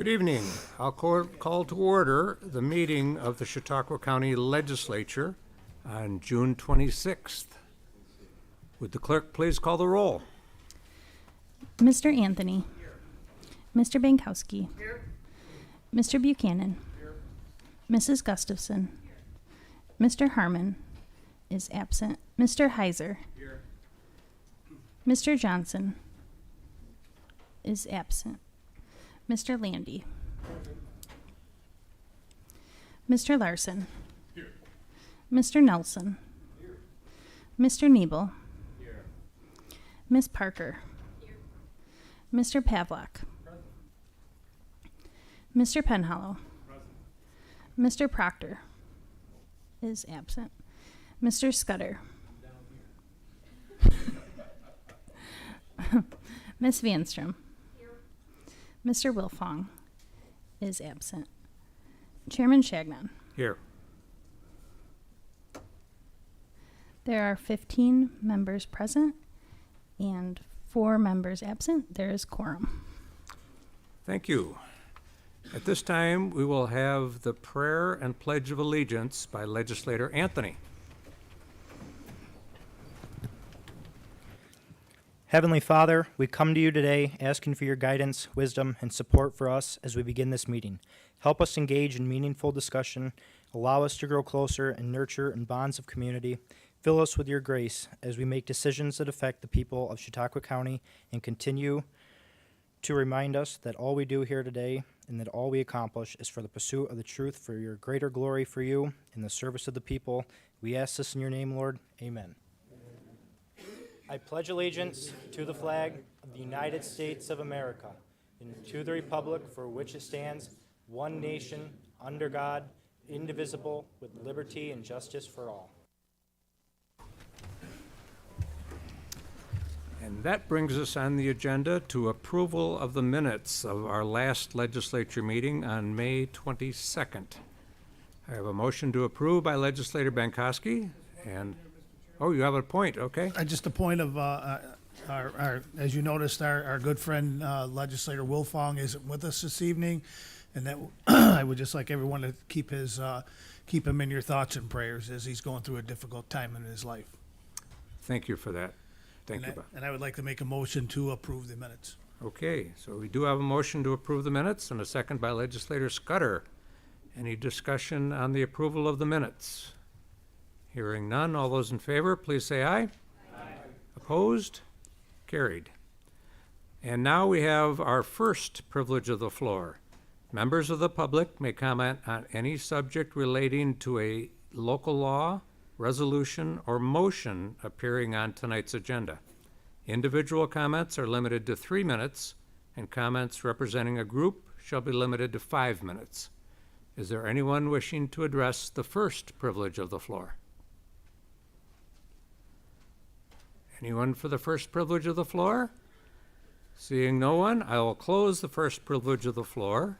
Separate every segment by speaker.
Speaker 1: Good evening. I'll call to order the meeting of the Chautauqua County Legislature on June 26th. Would the clerk please call the roll?
Speaker 2: Mr. Anthony. Here. Mr. Bankowski. Here. Mr. Buchanan. Here. Mrs. Gustafson. Here. Mr. Harmon is absent. Mr. Heiser. Here. Mr. Johnson is absent. Mr. Landy. Mr. Larson. Here. Mr. Nelson. Here. Mr. Nebel. Here. Ms. Parker. Here. Mr. Pavlak. Present. Mr. Penhollow. Present. Mr. Proctor is absent. Mr. Scudder. Ms. Vanstrom. Mr. Wilfong is absent. Chairman Shagnon.
Speaker 1: Here.
Speaker 2: There are 15 members present and 4 members absent. There is quorum.
Speaker 1: Thank you. At this time, we will have the prayer and pledge of allegiance by Legislator Anthony.
Speaker 3: Heavenly Father, we come to you today asking for your guidance, wisdom, and support for us as we begin this meeting. Help us engage in meaningful discussion, allow us to grow closer and nurture in bonds of community. Fill us with your grace as we make decisions that affect the people of Chautauqua County, and continue to remind us that all we do here today and that all we accomplish is for the pursuit of the truth, for your greater glory for you, in the service of the people. We ask this in your name, Lord. Amen. I pledge allegiance to the flag of the United States of America and to the republic for which it stands, one nation, under God, indivisible, with liberty and justice for all.
Speaker 1: And that brings us on the agenda to approval of the minutes of our last legislature meeting on May 22nd. I have a motion to approve by Legislator Bankowski, and oh, you have a point, okay.
Speaker 4: Just a point of, as you noticed, our good friend Legislator Wilfong isn't with us this evening, and that I would just like everyone to keep him in your thoughts and prayers as he's going through a difficult time in his life.
Speaker 1: Thank you for that. Thank you, Bob.
Speaker 4: And I would like to make a motion to approve the minutes.
Speaker 1: Okay, so we do have a motion to approve the minutes and a second by Legislator Scudder. Any discussion on the approval of the minutes? Hearing none, all those in favor, please say aye. Aye. Opposed? Carried. And now we have our first privilege of the floor. Members of the public may comment on any subject relating to a local law, resolution, or motion appearing on tonight's agenda. Individual comments are limited to 3 minutes, and comments representing a group shall be limited to 5 minutes. Is there anyone wishing to address the first privilege of the floor? Anyone for the first privilege of the floor? Seeing no one, I will close the first privilege of the floor,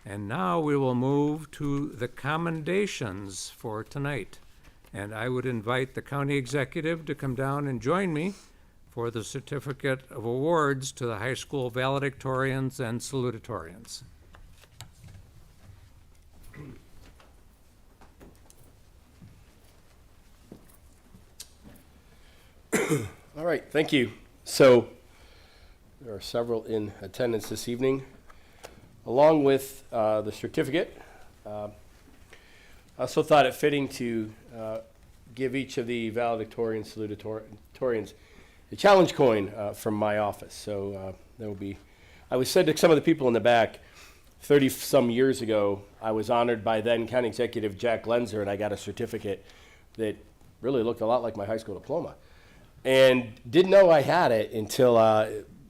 Speaker 1: and now we will move to the commendations for tonight. And I would invite the county executive to come down and join me for the certificate of awards to the high school valedictorians and salutatorians.
Speaker 5: All right, thank you. So there are several in attendance this evening. Along with the certificate, I also thought it fitting to give each of the valedictorian salutatorians a challenge coin from my office. So there will be, I was said to some of the people in the back, 30-some years ago, I was honored by then County Executive Jack Lenzer, and I got a certificate that really looked a lot like my high school diploma. And didn't know I had it until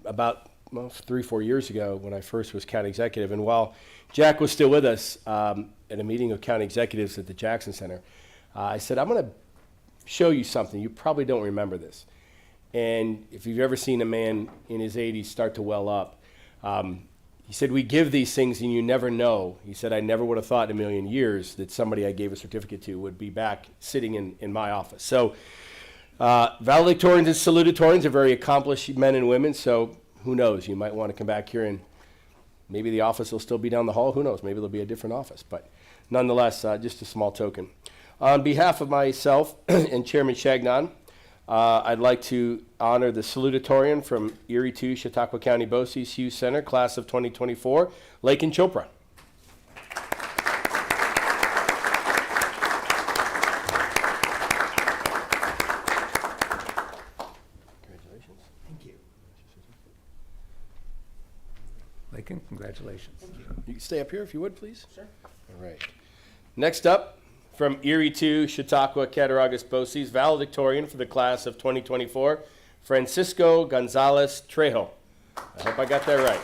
Speaker 5: about 3-4 years ago when I first was county executive. And while Jack was still with us at a meeting of county executives at the Jackson Center, I said, I'm going to show you something. You probably don't remember this. And if you've ever seen a man in his 80s start to well up, he said, we give these things and you never know. He said, I never would have thought in a million years that somebody I gave a certificate to would be back sitting in my office. So valedictorians and salutatorians are very accomplished men and women, so who knows, you might want to come back here and Maybe the office will still be down the hall. Who knows? Maybe there'll be a different office. But nonetheless, just a small token. On behalf of myself and Chairman Chagnon, I'd like to honor the salutatorian from Erie 2, Chautauqua County BOCES Hughes Center, class of 2024, Lakin Chopra. Congratulations.
Speaker 3: Thank you.
Speaker 1: Lakin, congratulations.
Speaker 5: You can stay up here if you would, please. Sure. All right. Next up, from Erie 2, Chautauqua, Cattaraugus, BOCES, valedictorian for the class of 2024, Francisco Gonzalez Trejo. I hope I got that right.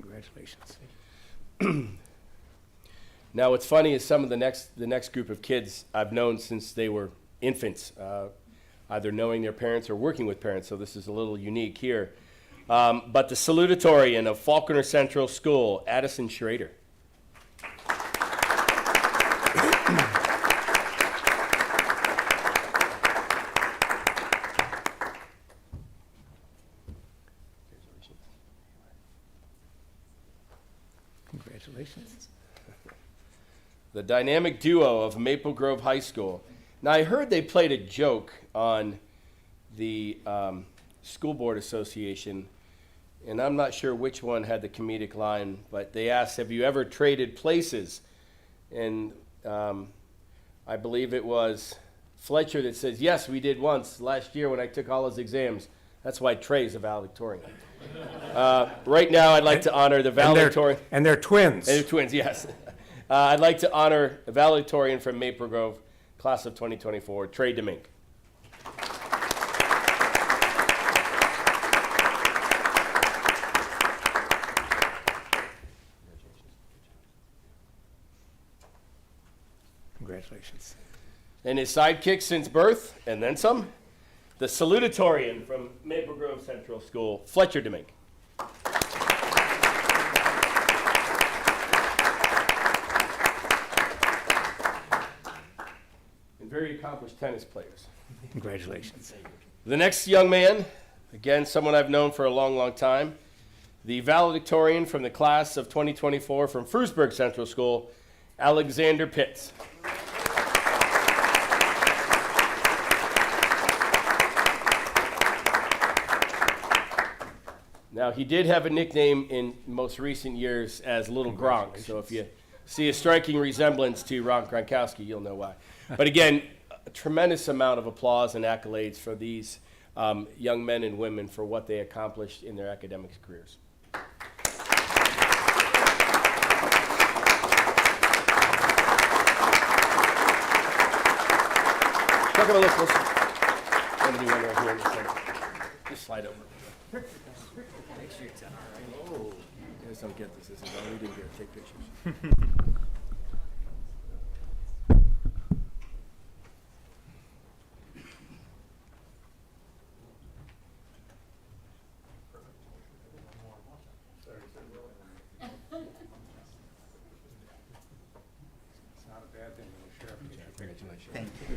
Speaker 1: Congratulations.
Speaker 5: Now, what's funny is some of the next group of kids I've known since they were infants, either knowing their parents or working with parents, so this is a little unique here. But the salutatorian of Faulkner Central School, Addison Schrader.
Speaker 1: Congratulations.
Speaker 5: The dynamic duo of Maple Grove High School. Now, I heard they played a joke on the School Board Association, and I'm not sure which one had the comedic line, but they asked, have you ever traded places? And I believe it was Fletcher that says, yes, we did once last year when I took all his exams. That's why Trey's a valedictorian. Right now, I'd like to honor the valedictorian.
Speaker 1: And they're twins.
Speaker 5: They're twins, yes. I'd like to honor the valedictorian from Maple Grove, class of 2024, Trey Demink.
Speaker 1: Congratulations.
Speaker 5: And his sidekick since birth, and then some, the salutatorian from Maple Grove Central School, Fletcher Demink. And very accomplished tennis players.
Speaker 1: Congratulations.
Speaker 5: The next young man, again, someone I've known for a long, long time, the valedictorian from the class of 2024 from Frewsburg Central School, Alexander Pitts. Now, he did have a nickname in most recent years as Little Gronk, so if you see a striking resemblance to Ron Gronkowski, you'll know why. But again, a tremendous amount of applause and accolades for these young men and women for what they accomplished in their academic careers. Talk about this. I'm going to do one right here in a second. Just slide over. Make sure it's all right. Oh, you guys don't get this. This is all we do here. Take pictures.
Speaker 1: It's not a bad thing when you share a picture.
Speaker 5: Congratulations.
Speaker 3: Thank you.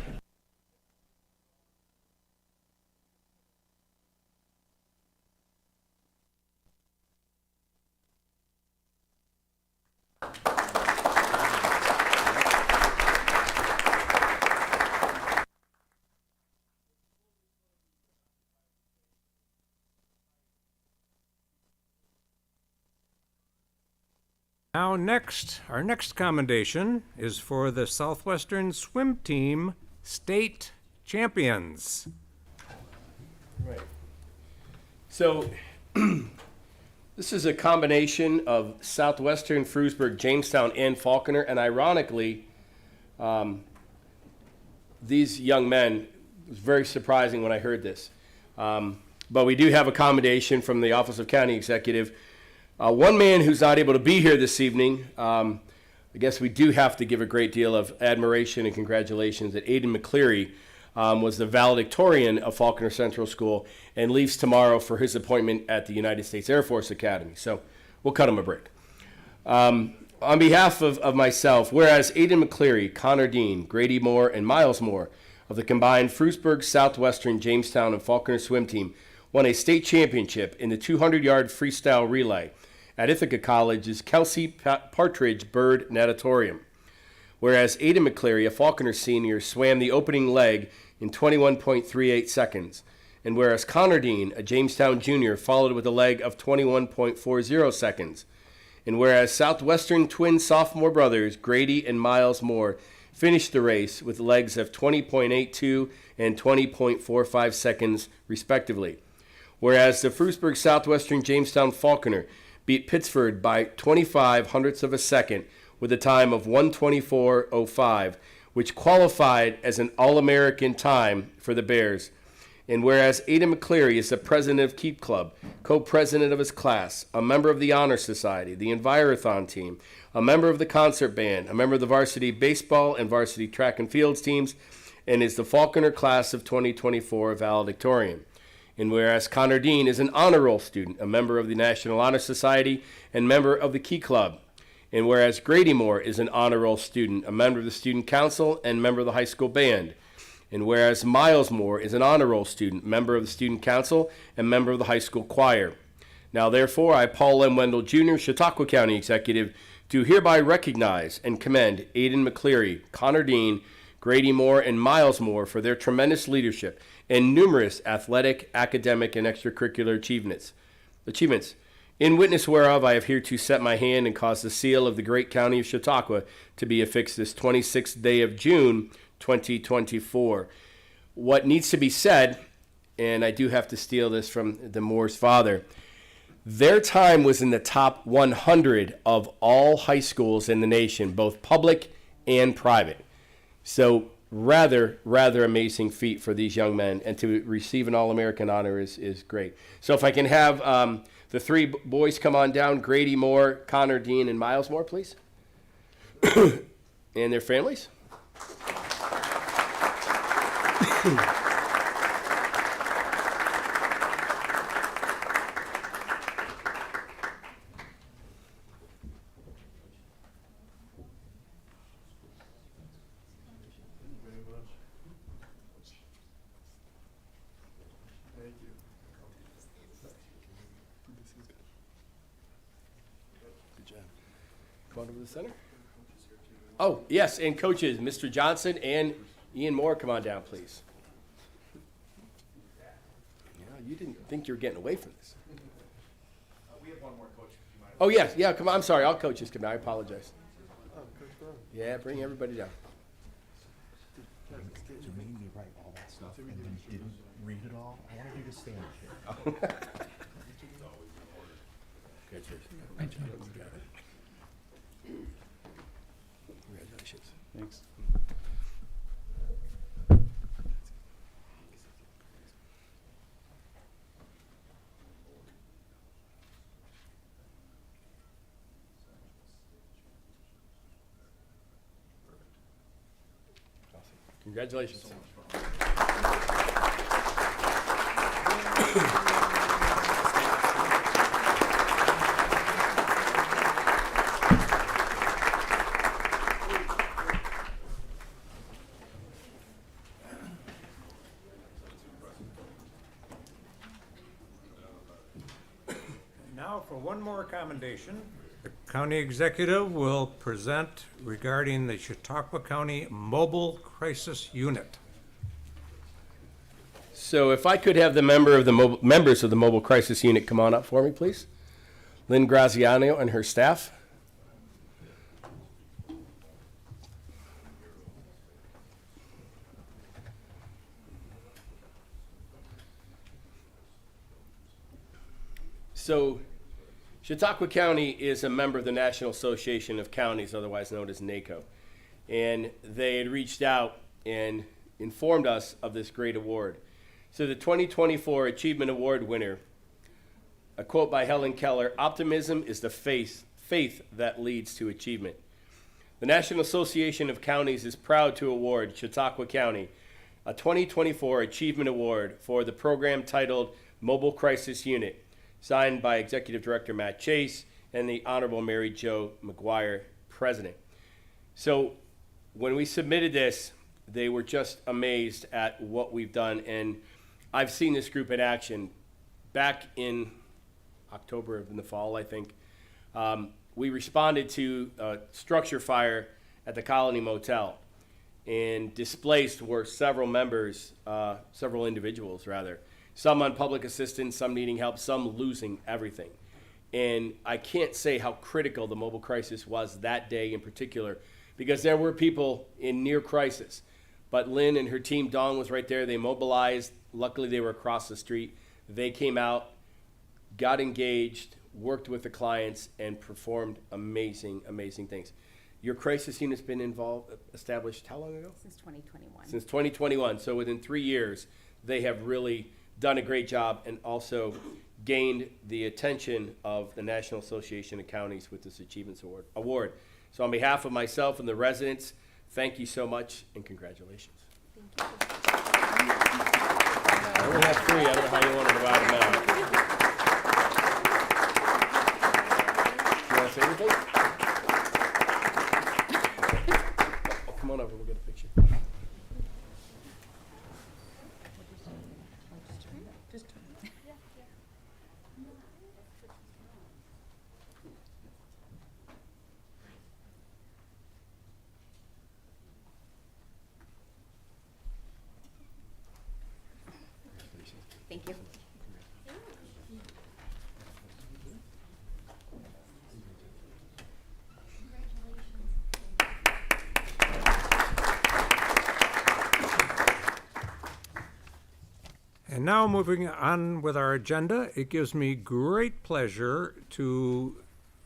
Speaker 1: Now our next commendation is for the Southwestern Swim Team State Champions.
Speaker 5: Right. So this is a combination of Southwestern, Frewsburg, Jamestown, and Faulkner. And ironically, these young men, it was very surprising when I heard this. But we do have a commendation from the Office of County Executive. One man who's not able to be here this evening, I guess we do have to give a great deal of admiration and congratulations that Aiden McCleary was the valedictorian of Faulkner Central School and leaves tomorrow for his appointment at the United States Air Force Academy. So we'll cut him a break. on behalf of myself, whereas Aiden McCleary, Connor Dean, Grady Moore, and Miles Moore of the combined Frewsburg, Southwestern, Jamestown, and Faulkner swim team won a state championship in the 200-yard freestyle relay at Ithaca College's Kelsey Partridge Bird Natatorium. Whereas Aiden McCleary, a Faulkner senior, swam the opening leg in 21.38 seconds. And whereas Connor Dean, a Jamestown junior, followed with a leg of 21.40 seconds. And whereas Southwestern twin sophomore brothers Grady and Miles Moore finished the race with legs of 20.82 and 20.45 seconds, respectively. Whereas the Frewsburg Southwestern Jamestown Faulkner beat Pittsford by 25 hundredths of a second with a time of 1:24.05, which qualified as an All-American time for the Bears. And whereas Aiden McCleary is the president of Keep Club, co-president of his class, a member of the Honor Society, the Envirothon team, a member of the concert band, a member of the varsity baseball and varsity track and fields teams, and is the Faulkner class of 2024 valedictorian. And whereas Connor Dean is an honor roll student, a member of the National Honor Society, and member of the Key Club. And whereas Grady Moore is an honor roll student, a member of the Student Council, and member of the high school band. And whereas Miles Moore is an honor roll student, member of the Student Council, and member of the high school choir. Now, therefore, I, Paul M. Wendell Jr., Chautauqua County Executive, do hereby recognize and commend Aiden McCleary, Connor Dean, Grady Moore, and Miles Moore for their tremendous leadership and numerous athletic, academic, and extracurricular achievements. In witness whereof, I have hereto set my hand and caused the seal of the great county of Chautauqua to be affixed this 26th day of June, 2024. What needs to be said, and I do have to steal this from the Moore's father, their time was in the top 100 of all high schools in the nation, both public and private. So rather amazing feat for these young men, and to receive an All-American honor is great. So if I can have the three boys come on down, Grady Moore, Connor Dean, and Miles Moore, please. And their families. Come on over to the center. Oh, yes, and coaches, Mr. Johnson and Ian Moore, come on down, please. Yeah, you didn't think you were getting away from this.
Speaker 6: We have one more coach.
Speaker 5: Oh, yes, yeah, come on, I'm sorry, all coaches come down, I apologize. Yeah, bring everybody down.
Speaker 6: You made me write all that stuff and then didn't read it all. I wanted you to stand here.
Speaker 5: Congratulations.
Speaker 6: Thanks.
Speaker 5: Congratulations.
Speaker 1: Now for one more commendation, the county executive will present regarding the Chautauqua County Mobile Crisis Unit.
Speaker 5: So if I could have the members of the Mobile Crisis Unit come on up for me, please. Lynn Graziano and her staff. So Chautauqua County is a member of the National Association of Counties, otherwise known as NACO. And they had reached out and informed us of this great award. So the 2024 Achievement Award winner, a quote by Helen Keller, "Optimism is the faith that leads to achievement." The National Association of Counties is proud to award Chautauqua County a 2024 Achievement Award for the program titled Mobile Crisis Unit, signed by Executive Director Matt Chase and the Honorable Mary Jo McGuire, president. So when we submitted this, they were just amazed at what we've done. And I've seen this group in action back in October in the fall, I think. We responded to a structure fire at the Colony Motel, and displaced were several individuals rather. Some on public assistance, some needing help, some losing everything. And I can't say how critical the mobile crisis was that day in particular, because there were people in near crisis. But Lynn and her team, Dawn was right there, they mobilized. Luckily they were across the street. They came out, got engaged, worked with the clients, and performed amazing, amazing things. Your crisis unit's been established how long ago?
Speaker 7: Since 2021.
Speaker 5: Since 2021. So within 3 years, they have really done a great job and also gained the attention of the National Association of Counties with this Achievements Award. So on behalf of myself and the residents, thank you so much and congratulations.
Speaker 7: Thank you.
Speaker 5: I only have 3. I don't know how you want to divide them out. You want to say anything? Oh, come on over, we'll get a picture.
Speaker 7: Thank you.
Speaker 1: And now moving on with our agenda, it gives me great pleasure to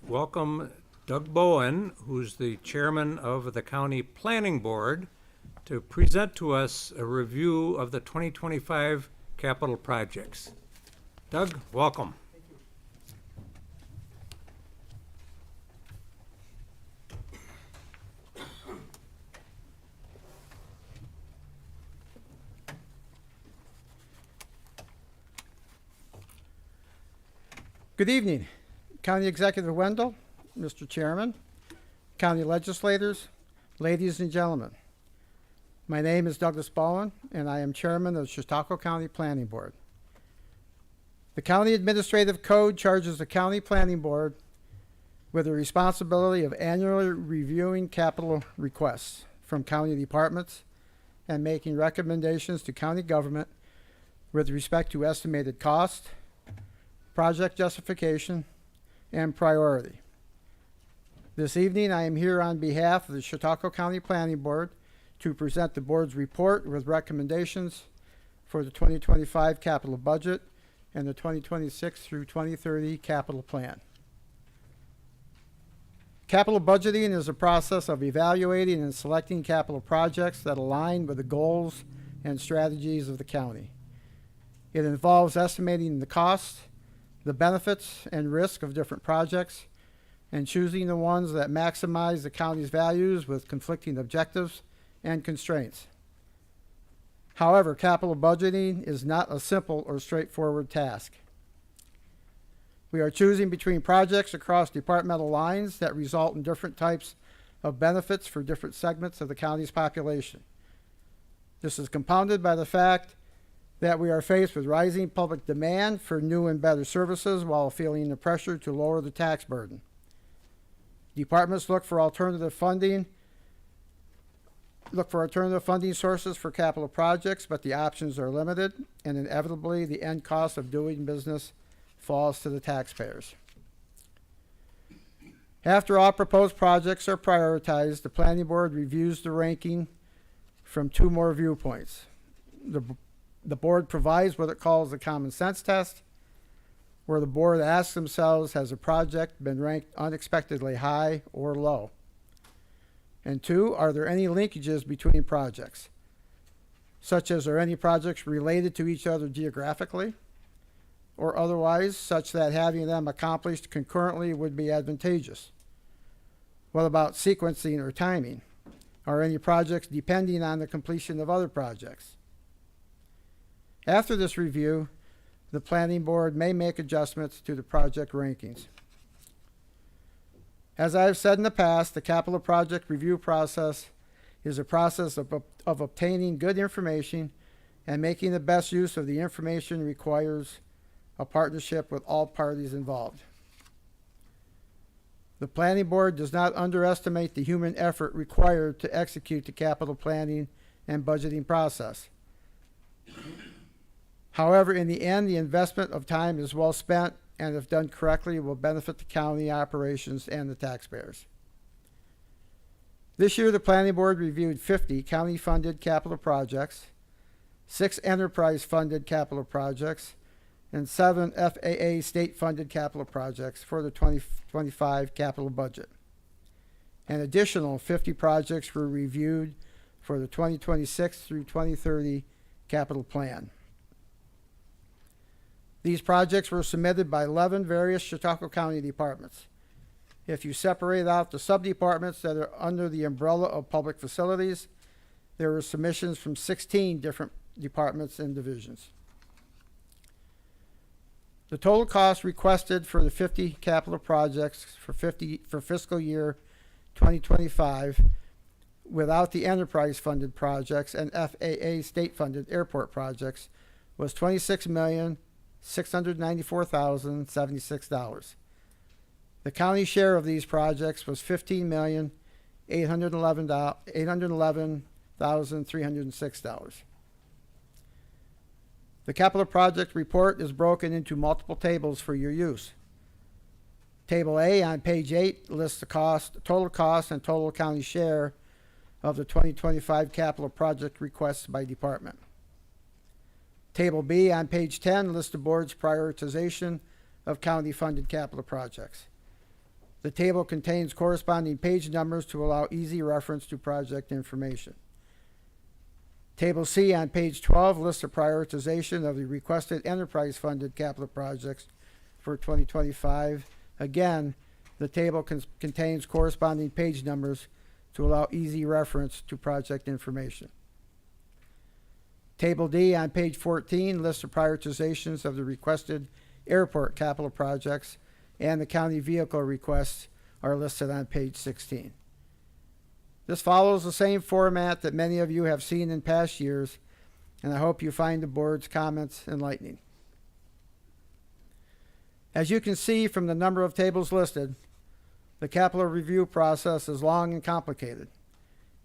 Speaker 1: welcome Doug Bowen, who's the chairman of the County Planning Board, to present to us a review of the 2025 capital projects. Doug, welcome.
Speaker 8: Good evening, County Executive Wendell, Mr. Chairman, County Legislators, ladies and gentlemen. My name is Douglas Bowen, and I am Chairman of the Chautauqua County Planning Board. The County Administrative Code charges the County Planning Board with the responsibility of annually reviewing capital requests from county departments and making recommendations to county government with respect to estimated cost, project justification, and priority. This evening, I am here on behalf of the Chautauqua County Planning Board to present the board's report with recommendations for the 2025 capital budget and the 2026 through 2030 capital plan. Capital budgeting is a process of evaluating and selecting capital projects that align with the goals and strategies of the county. It involves estimating the cost, the benefits and risk of different projects, and choosing the ones that maximize the county's values with conflicting objectives and constraints. However, capital budgeting is not a simple or straightforward task. We are choosing between projects across departmental lines that result in different types of benefits for different segments of the county's population. This is compounded by the fact that we are faced with rising public demand for new and better services while feeling the pressure to lower the tax burden. Departments look for alternative funding sources for capital projects, but the options are limited, and inevitably the end cost of doing business falls to the taxpayers. After all proposed projects are prioritized, the Planning Board reviews the ranking from 2 more viewpoints. The board provides what it calls the common sense test, where the board asks themselves, has a project been ranked unexpectedly high or low? And 2, are there any linkages between projects? Such as, are any projects related to each other geographically or otherwise, such that having them accomplished concurrently would be advantageous? What about sequencing or timing? Are any projects depending on the completion of other projects? After this review, the Planning Board may make adjustments to the project rankings. As I have said in the past, the capital project review process is a process of obtaining good information and making the best use of the information requires a partnership with all parties involved. The planning board does not underestimate the human effort required to execute the capital planning and budgeting process. However, in the end, the investment of time is well spent and if done correctly will benefit the county operations and the taxpayers. This year, the planning board reviewed 50 county-funded capital projects, 6 enterprise-funded capital projects, and 7 FAA state-funded capital projects for the 2025 capital budget. An additional 50 projects were reviewed for the 2026 through 2030 capital plan. These projects were submitted by 11 various Chautauqua County departments. If you separate out the sub-departments that are under the umbrella of public facilities, there were submissions from 16 different departments and divisions. The total cost requested for the 50 capital projects for fiscal year 2025 without the enterprise funded projects and FAA state funded airport projects was $26,694,076. The county share of these projects was $15,811,306. The capital project report is broken into multiple tables for your use. Table A on page 8 lists the total cost and total county share of the 2025 capital project requests by department. Table B on page 10 lists the board's prioritization of county-funded capital projects. The table contains corresponding page numbers to allow easy reference to project information. Table C on page 12 lists the prioritization of the requested enterprise-funded capital projects for 2025. Again, the table contains corresponding page numbers to allow easy reference to project information. Table D on page 14 lists the prioritizations of the requested airport capital projects, and the county vehicle requests are listed on page 16. This follows the same format that many of you have seen in past years, and I hope you find the board's comments enlightening. As you can see from the number of tables listed, the capital review process is long and complicated.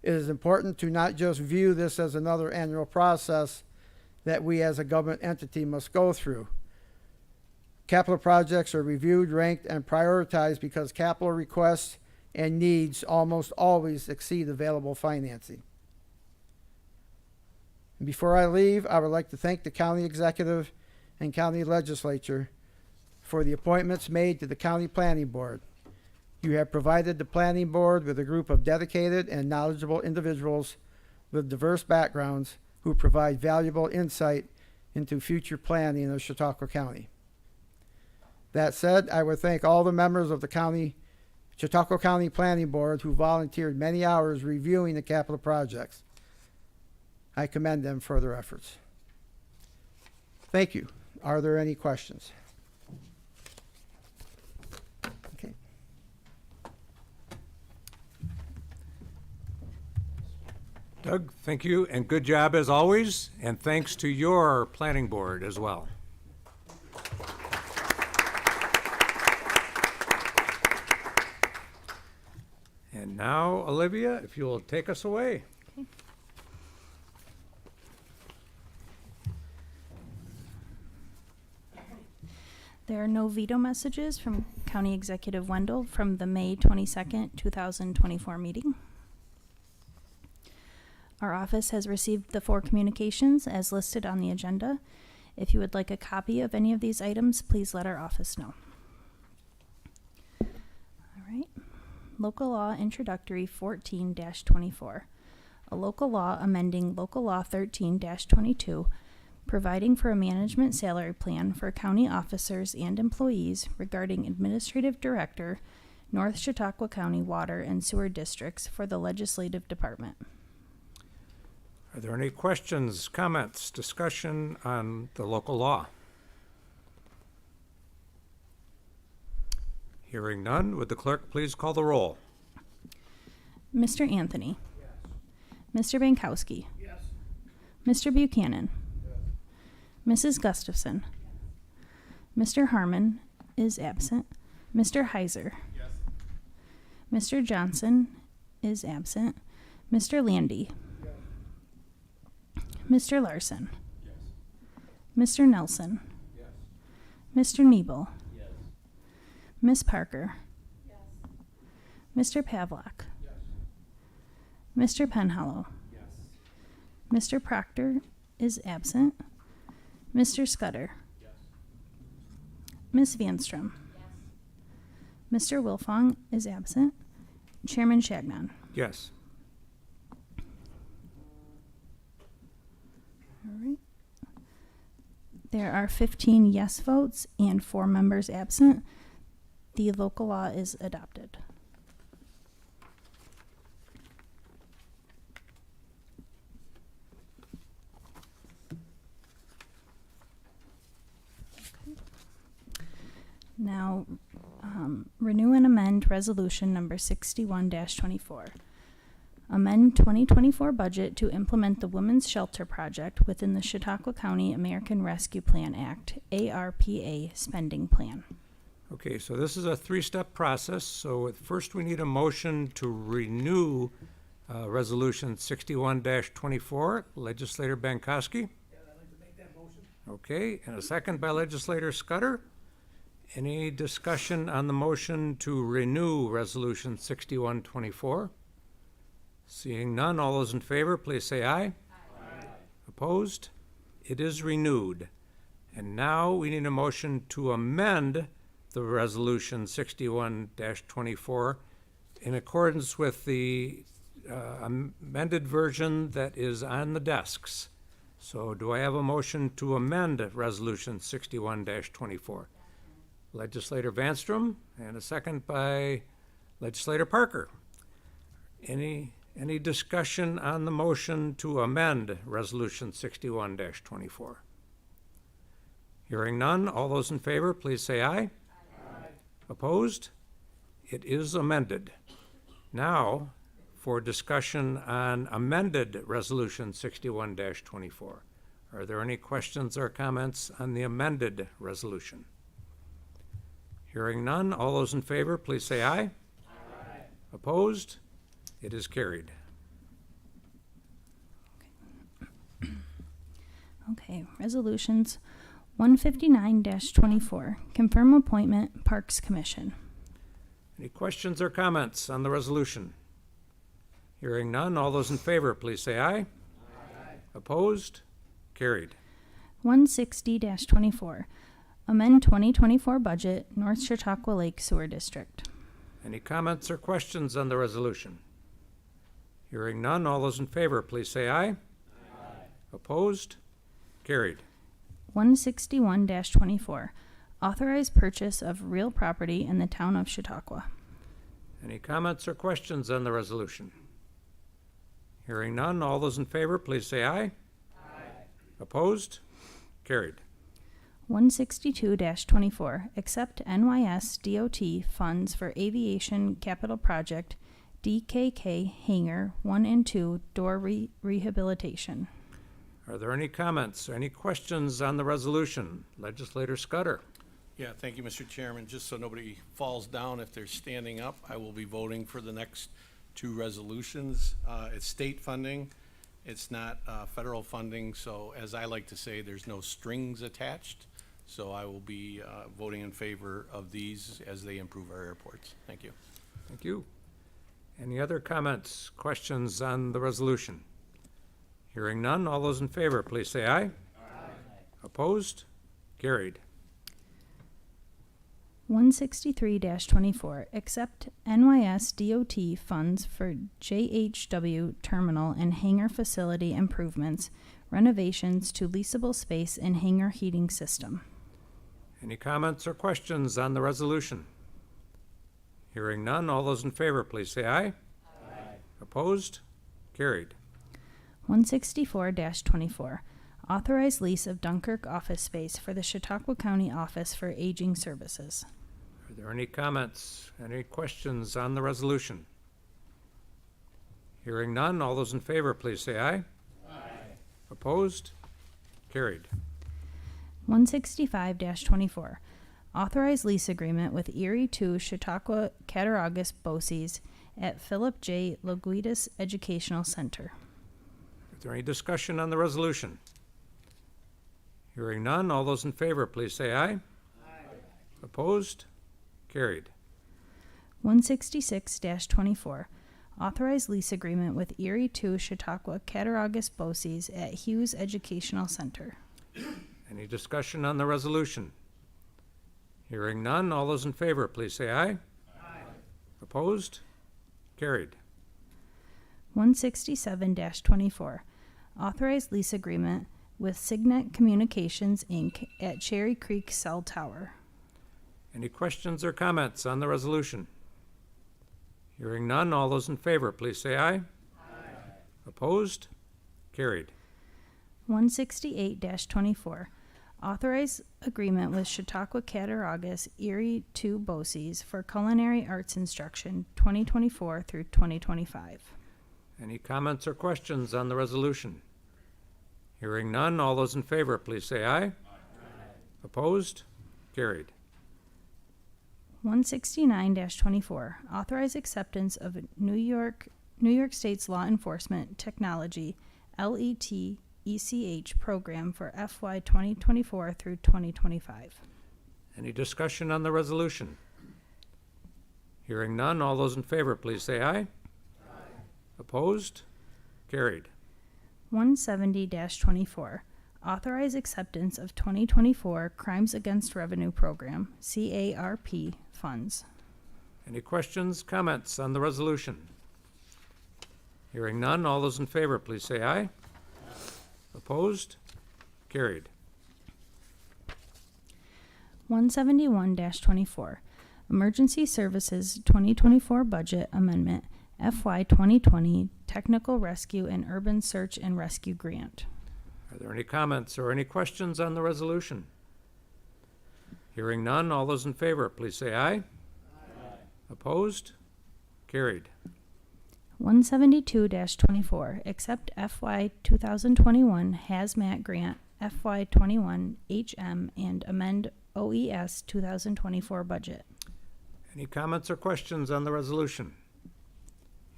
Speaker 8: It is important to not just view this as another annual process that we as a government entity must go through. Capital projects are reviewed, ranked, and prioritized because capital requests and needs almost always exceed available financing. And before I leave, I would like to thank the county executive and county legislature for the appointments made to the county planning board. You have provided the planning board with a group of dedicated and knowledgeable individuals with diverse backgrounds who provide valuable insight into future planning of Chautauqua County. That said, I would thank all the members of the Chautauqua County Planning Board who volunteered many hours reviewing the capital projects. I commend them for their efforts. Thank you. Are there any questions? Okay.
Speaker 1: Doug, thank you, and good job as always, and thanks to your planning board as well. And now, Olivia, if you will take us away.
Speaker 2: Okay. There are no veto messages from County Executive Wendell from the May 22nd, 2024 meeting. Our office has received the 4 communications as listed on the agenda. If you would like a copy of any of these items, please let our office know. All right. Local Law Introductory 14-24. A local law amending Local Law 13-22, providing for a management salary plan for county officers and employees regarding Administrative Director, North Chautauqua County Water and Sewer Districts for the Legislative Department.
Speaker 1: Are there any questions, comments, discussion on the local law? Hearing none, would the clerk please call the roll?
Speaker 2: Mr. Anthony. Mr. Bankowski. Mr. Buchanan. Mrs. Gustafson. Mr. Harmon is absent. Mr. Heiser. Mr. Johnson is absent. Mr. Landy. Mr. Larson. Mr. Nelson. Mr. Nebel. Miss Parker. Mr. Pavlak. Mr. Penhallow. Mr. Proctor is absent. Mr. Scudder. Miss Vanstrom. Mr. Wilfong is absent. Chairman Shagnon.
Speaker 1: Yes.
Speaker 2: All right. There are 15 yes votes and 4 members absent. The local law is adopted. Now, renew and amend resolution number 61-24. Amend 2024 budget to implement the Women's Shelter Project within the Chautauqua County American Rescue Plan Act, ARPA spending plan.
Speaker 1: Okay, so this is a three-step process. So first, we need a motion to renew Resolution 61-24. Legislator Bankowski.
Speaker 4: Yeah, I'd like to make that motion.
Speaker 1: Okay, and a second by Legislator Scudder. Any discussion on the motion to renew Resolution 61-24? Seeing none, all those in favor, please say aye. Aye. Opposed? It is renewed. And now we need a motion to amend the Resolution 61-24 in accordance with the amended version that is on the desks. So do I have a motion to amend Resolution 61-24? Legislator Vanstrom, and a second by Legislator Parker. Any discussion on the motion to amend Resolution 61-24? Hearing none, all those in favor, please say aye. Aye. Opposed? It is amended. Now, for discussion on amended Resolution 61-24. Are there any questions or comments on the amended resolution? Hearing none, all those in favor, please say aye. Aye. Opposed? It is carried.
Speaker 2: Okay, resolutions 159-24, confirm appointment, Parks Commission.
Speaker 1: Any questions or comments on the resolution? Hearing none, all those in favor, please say aye. Aye. Opposed? Carried.
Speaker 2: 160-24, amend 2024 budget, North Chautauqua Lake Sewer District.
Speaker 1: Any comments or questions on the resolution? Hearing none, all those in favor, please say aye. Aye. Opposed? Carried.
Speaker 2: 161-24, authorize purchase of real property in the town of Chautauqua.
Speaker 1: Any comments or questions on the resolution? Hearing none, all those in favor, please say aye. Aye. Opposed? Carried.
Speaker 2: 162-24, accept NYS DOT funds for Aviation Capital Project DKK Hangar 1 and 2 door rehabilitation.
Speaker 1: Are there any comments or any questions on the resolution? Legislator Scudder.
Speaker 9: Yeah, thank you, Mr. Chairman. Just so nobody falls down if they're standing up, I will be voting for the next two resolutions. It's state funding. It's not federal funding, so as I like to say, there's no strings attached. So I will be voting in favor of these as they improve our airports. Thank you.
Speaker 1: Thank you. Any other comments, questions on the resolution? Hearing none, all those in favor, please say aye. Aye. Opposed? Carried.
Speaker 2: 163-24, accept NYS DOT funds for JHW terminal and hangar facility improvements, renovations to leasable space and hangar heating system.
Speaker 1: Any comments or questions on the resolution? Hearing none, all those in favor, please say aye. Aye. Opposed? Carried.
Speaker 2: 164-24, authorize lease of Dunkirk office space for the Chautauqua County Office for Aging Services.
Speaker 1: Are there any comments, any questions on the resolution? Hearing none, all those in favor, please say aye. Aye. Opposed? Carried.
Speaker 2: 165-24, authorized lease agreement with Erie 2 Chautauqua Cattaraugus BOCES at Philip J. Loguitis Educational Center.
Speaker 1: Is there any discussion on the resolution? Hearing none, all those in favor, please say aye. Aye. Opposed? Carried.
Speaker 2: 166-24, authorized lease agreement with Erie 2 Chautauqua Cattaraugus BOCES at Hughes Educational Center.
Speaker 1: Any discussion on the resolution? Hearing none, all those in favor, please say aye. Aye. Opposed? Carried.
Speaker 2: 167-24, authorized lease agreement with Signet Communications, Inc. at Cherry Creek Cell Tower.
Speaker 1: Any questions or comments on the resolution? Hearing none, all those in favor, please say aye. Aye. Opposed? Carried.
Speaker 2: 168-24, authorized agreement with Chautauqua Cattaraugus Erie 2 BOCES for culinary arts instruction 2024 through 2025.
Speaker 1: Any comments or questions on the resolution? Hearing none, all those in favor, please say aye. Aye. Opposed? Carried.
Speaker 2: 169-24, authorized acceptance of a New York State's Law Enforcement Technology LET-ECH program for FY 2024 through 2025.
Speaker 1: Any discussion on the resolution? Hearing none, all those in favor, please say aye. Aye. Opposed? Carried.
Speaker 2: 170-24, authorize acceptance of 2024 Crimes Against Revenue Program, CARP, funds.
Speaker 1: Any questions, comments on the resolution? Hearing none, all those in favor, please say aye. Opposed? Carried.
Speaker 2: 171-24, Emergency Services 2024 Budget Amendment, FY 2020 Technical Rescue and Urban Search and Rescue Grant.
Speaker 1: Are there any comments or any questions on the resolution? Hearing none, all those in favor, please say aye. Aye. Opposed? Carried.
Speaker 2: 172-24, accept FY 2021 Hazmat Grant, FY 21 HM, and amend OES 2024 budget.
Speaker 1: Any comments or questions on the resolution?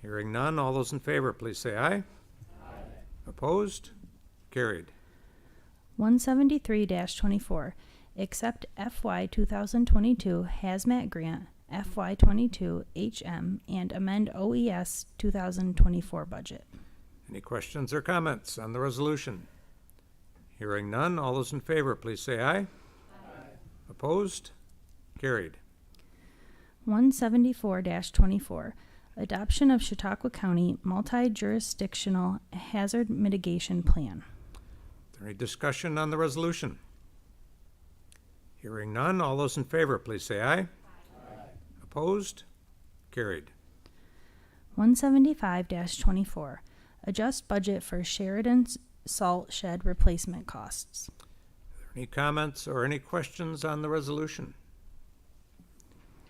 Speaker 1: Hearing none, all those in favor, please say aye. Aye. Opposed? Carried.
Speaker 2: 173-24, accept FY 2022 Hazmat Grant, FY 22 HM, and amend OES 2024 budget.
Speaker 1: Any questions or comments on the resolution? Hearing none, all those in favor, please say aye. Aye. Opposed? Carried.
Speaker 2: 174-24, adoption of Chautauqua County multi-jurisdictional hazard mitigation plan.
Speaker 1: Is there any discussion on the resolution? Hearing none, all those in favor, please say aye. Aye. Opposed? Carried.
Speaker 2: 175-24, adjust budget for Sheridan's salt shed replacement costs.
Speaker 1: Are there any comments or any questions on the resolution?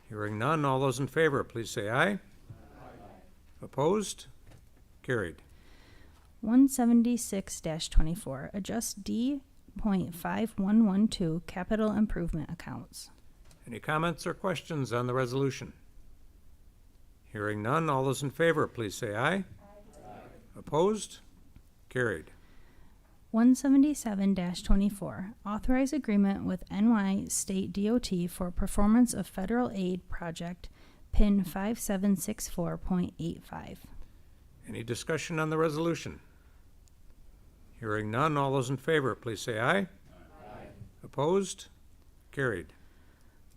Speaker 1: Hearing none, all those in favor, please say aye. Aye. Opposed? Carried.
Speaker 2: 176-24, adjust D.5112 capital improvement accounts.
Speaker 1: Any comments or questions on the resolution? Hearing none, all those in favor, please say aye. Aye. Opposed? Carried.
Speaker 2: 177-24, authorize agreement with NY State DOT for performance of federal aid project PIN 5764.85.
Speaker 1: Any discussion on the resolution? Hearing none, all those in favor, please say aye. Aye. Opposed? Carried.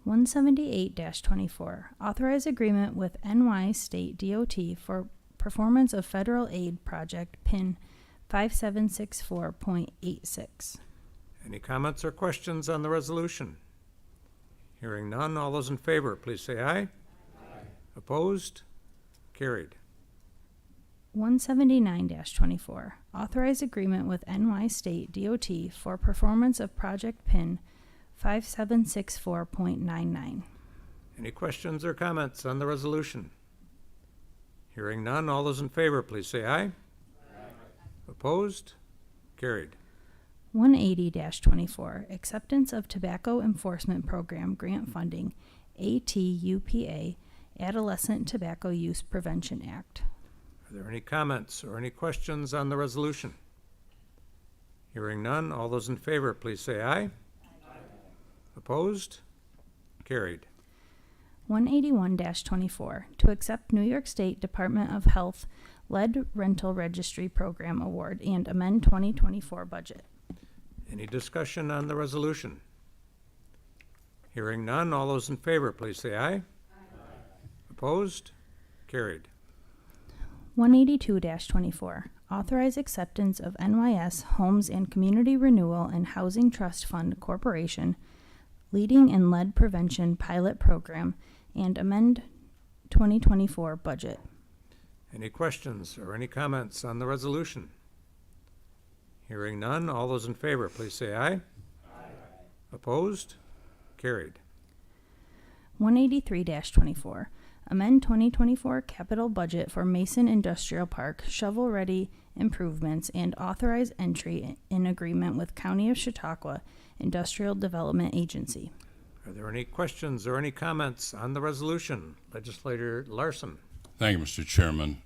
Speaker 2: 178-24, authorize agreement with NY State DOT for performance of federal aid project PIN 5764.86.
Speaker 1: Any comments or questions on the resolution? Hearing none, all those in favor, please say aye. Aye. Opposed? Carried.
Speaker 2: 179-24, authorize agreement with NY State DOT for performance of project PIN 5764.99.
Speaker 1: Any questions or comments on the resolution? Hearing none, all those in favor, please say aye. Opposed? Carried.
Speaker 2: 180-24, Acceptance of Tobacco Enforcement Program Grant Funding, ATUPA, Adolescent Tobacco Use Prevention Act.
Speaker 1: Are there any comments or any questions on the resolution? Hearing none, all those in favor, please say aye. Opposed? Carried.
Speaker 2: 181-24, to accept New York State Department of Health Lead Rental Registry Program Award and amend 2024 budget.
Speaker 1: Any discussion on the resolution? Hearing none, all those in favor, please say aye. Opposed? Carried.
Speaker 2: 182-24, authorize acceptance of NYS Homes and Community Renewal and Housing Trust Fund Corporation Leading in Lead Prevention Pilot Program and amend 2024 budget.
Speaker 1: Any questions or any comments on the resolution? Hearing none, all those in favor, please say aye. Opposed? Carried.
Speaker 2: 183-24, amend 2024 capital budget for Mason Industrial Park shovel-ready improvements and authorize entry in agreement with County of Chautauqua Industrial Development Agency.
Speaker 1: Are there any questions or any comments on the resolution? Legislator Larson.
Speaker 10: Thank you, Mr. Chairman.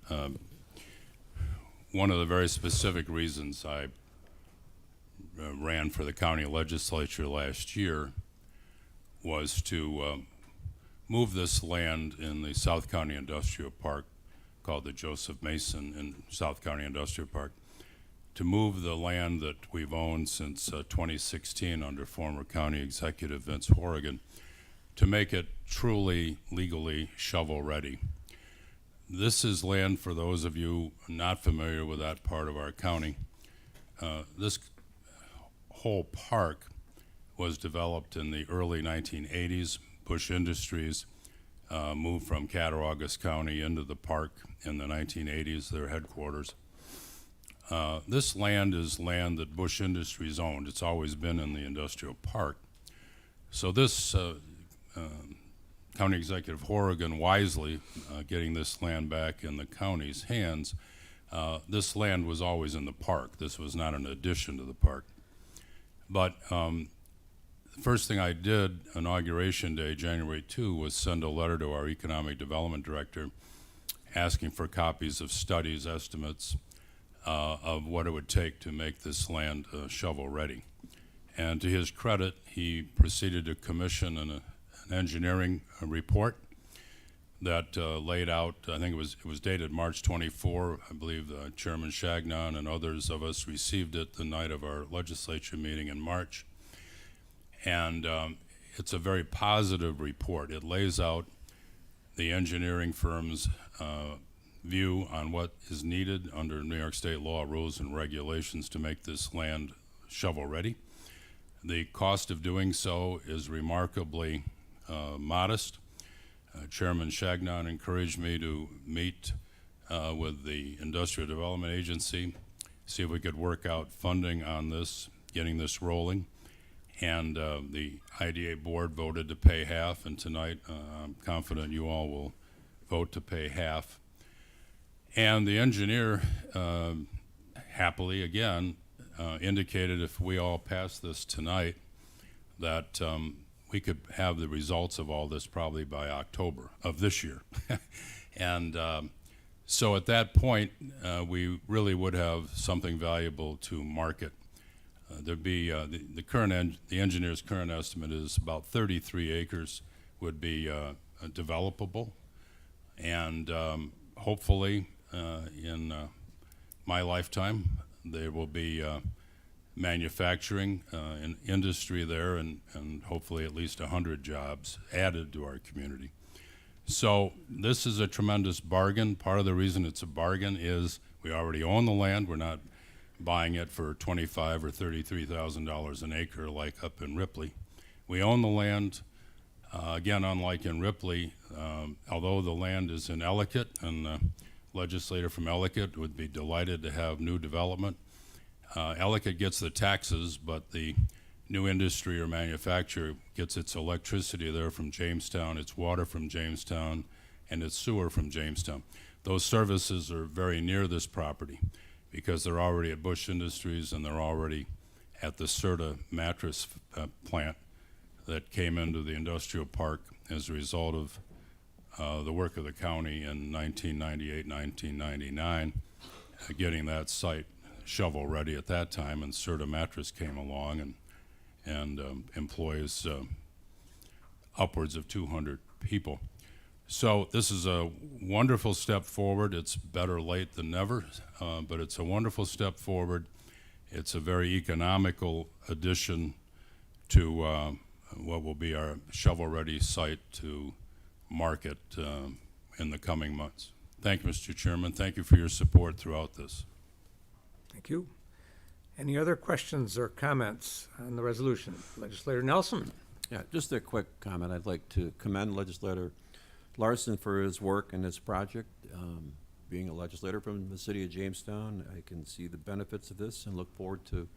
Speaker 10: One of the very specific reasons I ran for the county legislature last year was to move this land in the South County Industrial Park, called the Joseph Mason in South County Industrial Park, to move the land that we've owned since 2016 under former County Executive Vince Horrigan, to make it truly legally shovel-ready. This is land, for those of you not familiar with that part of our county. This whole park was developed in the early 1980s. Bush Industries moved from Cattaraugus County into the park in the 1980s, their headquarters. This land is land that Bush Industries owned. It's always been in the industrial park. So this County Executive Horrigan wisely getting this land back in the county's hands. This land was always in the park. This was not an addition to the park. But the first thing I did, Inauguration Day, January 2, was send a letter to our Economic Development Director asking for copies of studies, estimates of what it would take to make this land shovel-ready. And to his credit, he proceeded to commission an engineering report that laid out, I think it was dated March 24. I believe Chairman Shagnon and others of us received it the night of our legislature meeting in March. And it's a very positive report. It lays out the engineering firm's view on what is needed under New York State law, rules, and regulations to make this land shovel-ready. The cost of doing so is remarkably modest. Chairman Shagnon encouraged me to meet with the Industrial Development Agency, see if we could work out funding on this, getting this rolling. And the IDA board voted to pay half, and tonight I'm confident you all will vote to pay half. And the engineer happily, again, indicated if we all pass this tonight that we could have the results of all this probably by October of this year. And so at that point, we really would have something valuable to market. There'd be the engineer's current estimate is about 33 acres would be developable, and hopefully in my lifetime there will be manufacturing and industry there, and hopefully at least 100 jobs added to our community. So this is a tremendous bargain. Part of the reason it's a bargain is we already own the land. We're not buying it for $25,000 or $33,000 an acre like up in Ripley. We own the land. Again, unlike in Ripley, although the land is in Ellicott, and the legislator from Ellicott would be delighted to have new development. Ellicott gets the taxes, but the new industry or manufacturer gets its electricity there from Jamestown, its water from Jamestown, and its sewer from Jamestown. Those services are very near this property because they're already at Bush Industries and they're already at the Serta mattress plant that came into the industrial park as a result of the work of the county in 1998, 1999, getting that site shovel ready at that time, and Serta Mattress came along and employs upwards of 200 people. So this is a wonderful step forward. It's better late than never, but it's a wonderful step forward. It's a very economical addition to what will be our shovel-ready site to market in the coming months. Thank you, Mr. Chairman. Thank you for your support throughout this.
Speaker 1: Thank you. Any other questions or comments on the resolution? Legislator Nelson?
Speaker 11: Yeah, just a quick comment. I'd like to commend Legislator Larson for his work in this project. Being a legislator from the city of Jamestown, I can see the benefits of this and look forward to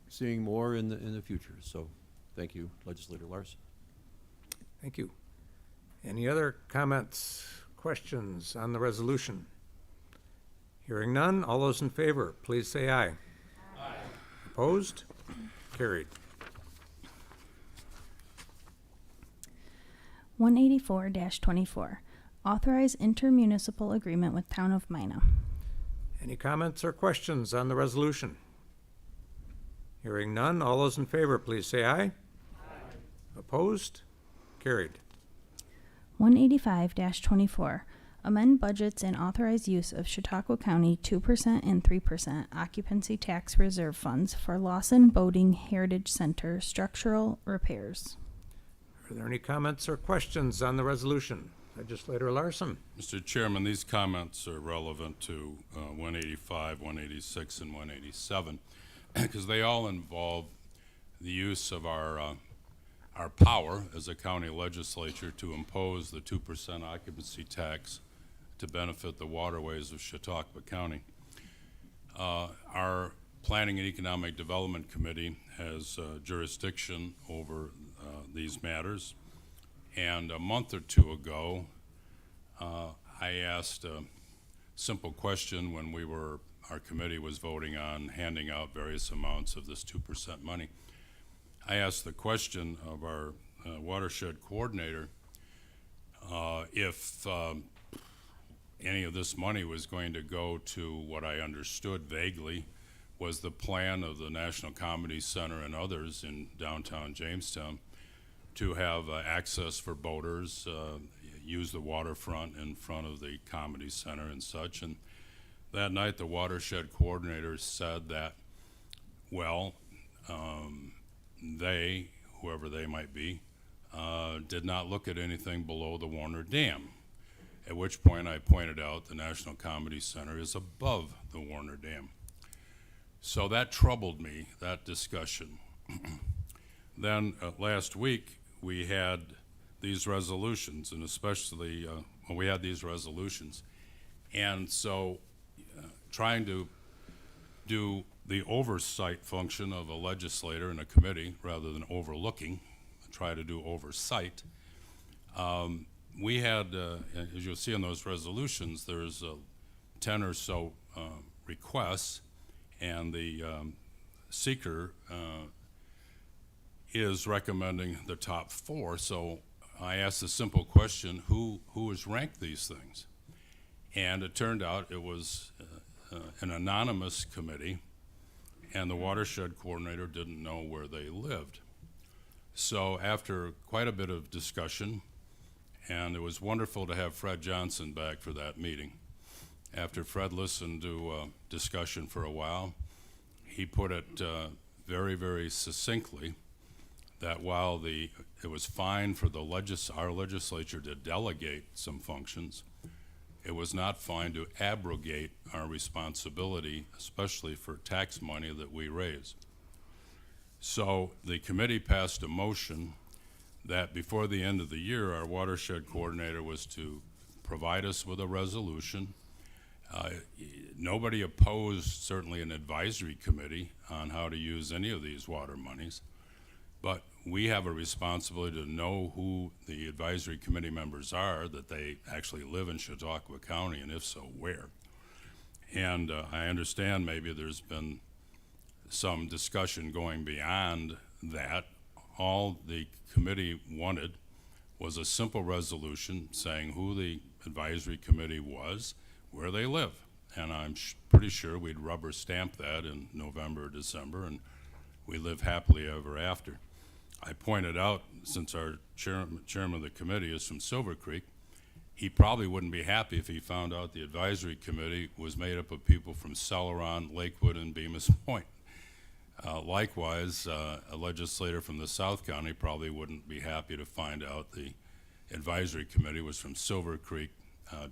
Speaker 11: seeing more in the future. So thank you, Legislator Larson.
Speaker 1: Thank you. Any other comments, questions on the resolution? Hearing none, all those in favor, please say aye. Aye. Opposed? Carried.
Speaker 2: 184-24, authorize intermunicipal agreement with Town of Mina.
Speaker 1: Any comments or questions on the resolution? Hearing none, all those in favor, please say aye. Aye. Opposed? Carried.
Speaker 2: 185-24, amend budgets and authorize use of Chautauqua County 2% and 3% occupancy tax reserve funds for Lawson Boating Heritage Center structural repairs.
Speaker 1: Are there any comments or questions on the resolution? Legislator Larson?
Speaker 10: Mr. Chairman, these comments are relevant to 185, 186, and 187 because they all involve the use of our power as a county legislature to impose the 2% occupancy tax to benefit the waterways of Chautauqua County. Our Planning and Economic Development Committee has jurisdiction over these matters, and a month or two ago I asked a simple question when our committee was voting on handing out various amounts of this 2% money. I asked the question of our watershed coordinator if any of this money was going to go to what I understood vaguely was the plan of the National Comedy Center and others in downtown Jamestown to have access for boaters, use the waterfront in front of the Comedy Center and such. And that night the watershed coordinator said that, well, they, whoever they might be, did not look at anything below the Warner Dam, at which point I pointed out the National Comedy Center is above the Warner Dam. So that troubled me, that discussion. Then last week we had these resolutions, and especially when we had these resolutions. And so trying to do the oversight function of a legislator and a committee rather than overlooking, try to do oversight. We had, as you'll see in those resolutions, there's 10 or so requests, and the seeker is recommending the top 4. So I asked the simple question, who has ranked these things? And it turned out it was an anonymous committee, and the watershed coordinator didn't know where they lived. So after quite a bit of discussion, and it was wonderful to have Fred Johnson back for that meeting. After Fred listened to discussion for a while, he put it very, very succinctly that while it was fine for our legislature to delegate some functions, it was not fine to abrogate our responsibility, especially for tax money that we raise. So the committee passed a motion that before the end of the year, our watershed coordinator was to provide us with a resolution. Nobody opposed, certainly, an advisory committee on how to use any of these water monies. But we have a responsibility to know who the advisory committee members are, that they actually live in Chautauqua County, and if so, where. And I understand maybe there's been some discussion going beyond that. All the committee wanted was a simple resolution saying who the advisory committee was, where they live. And I'm pretty sure we'd rubber stamp that in November or December, and we live happily ever after. I pointed out, since our chairman of the committee is from Silver Creek, he probably wouldn't be happy if he found out the advisory committee was made up of people from Celeron, Lakewood, and Bemis Point. Likewise, a legislator from the South County probably wouldn't be happy to find out the advisory committee was from Silver Creek,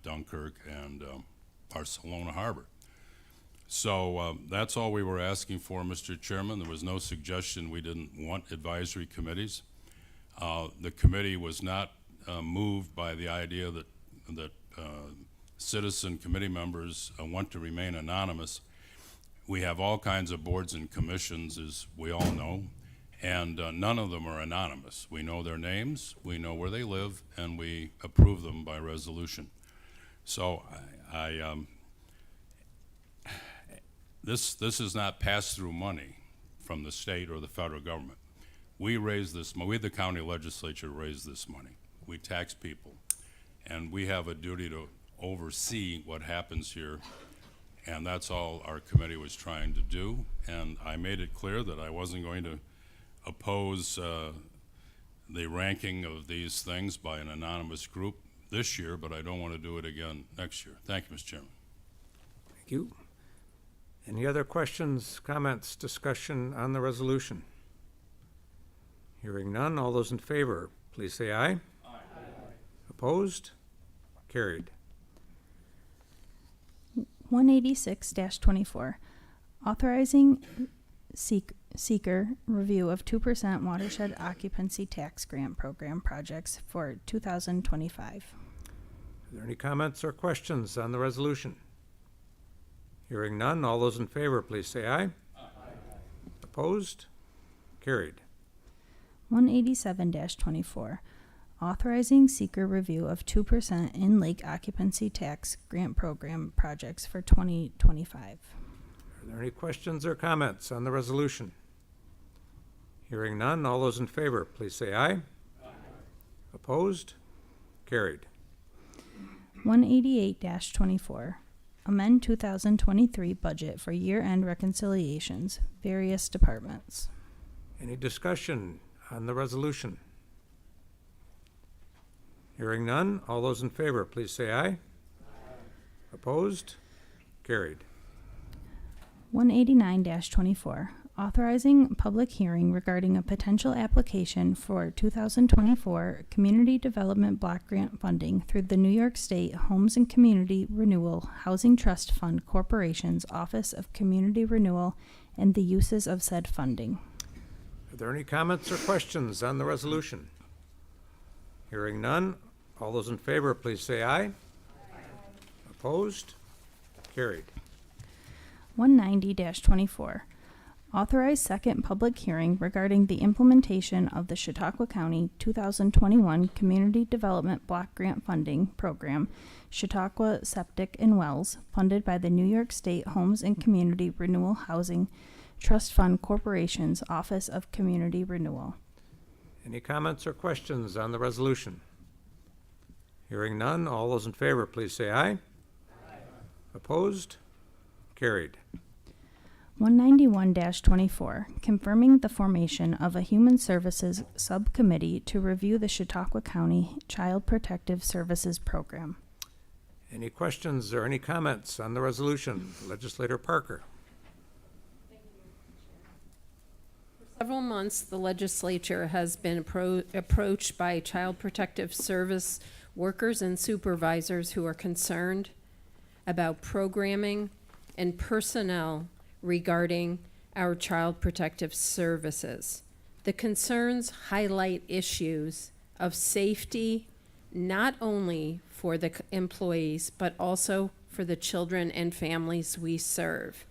Speaker 10: Dunkirk, and Barcelona Harbor. So that's all we were asking for, Mr. Chairman. There was no suggestion we didn't want advisory committees. The committee was not moved by the idea that citizen committee members want to remain anonymous. We have all kinds of boards and commissions, as we all know, and none of them are anonymous. We know their names, we know where they live, and we approve them by resolution. So this is not pass-through money from the state or the federal government. We raise this money. We, the county legislature, raise this money. We tax people, and we have a duty to oversee what happens here, and that's all our committee was trying to do. And I made it clear that I wasn't going to oppose the ranking of these things by an anonymous group this year, but I don't want to do it again next year. Thank you, Mr. Chairman.
Speaker 1: Thank you. Any other questions, comments, discussion on the resolution? Hearing none, all those in favor, please say aye. Aye. Opposed? Carried.
Speaker 2: 186-24, authorizing seeker review of 2% watershed occupancy tax grant program projects for 2025.
Speaker 1: Are there any comments or questions on the resolution? Hearing none, all those in favor, please say aye. Aye. Opposed? Carried.
Speaker 2: 187-24, authorizing seeker review of 2% in-lake occupancy tax grant program projects for 2025.
Speaker 1: Are there any questions or comments on the resolution? Hearing none, all those in favor, please say aye. Aye. Opposed? Carried.
Speaker 2: 188-24, amend 2023 budget for year-end reconciliations, various departments.
Speaker 1: Any discussion on the resolution? Hearing none, all those in favor, please say aye. Aye. Opposed? Carried.
Speaker 2: 189-24, authorizing public hearing regarding a potential application for 2024 Community Development Block Grant funding through the New York State Homes and Community Renewal Housing Trust Fund Corporation's Office of Community Renewal and the uses of said funding.
Speaker 1: Are there any comments or questions on the resolution? Hearing none, all those in favor, please say aye. Aye. Opposed? Carried.
Speaker 2: 190-24, authorize second public hearing regarding the implementation of the Chautauqua County 2021 Community Development Block Grant Funding Program, Chautauqua Septic and Wells, funded by the New York State Homes and Community Renewal Housing Trust Fund Corporation's Office of Community Renewal.
Speaker 1: Any comments or questions on the resolution? Hearing none, all those in favor, please say aye. Aye. Opposed? Carried.
Speaker 2: 191-24, confirming the formation of a Human Services Subcommittee to review the Chautauqua County Child Protective Services Program.
Speaker 1: Any questions or any comments on the resolution? Legislator Parker.
Speaker 12: Several months, the legislature has been approached by Child Protective Service workers and supervisors who are concerned about programming and personnel regarding our Child Protective Services. The concerns highlight issues of safety, not only for the employees, but also for the children and families we serve.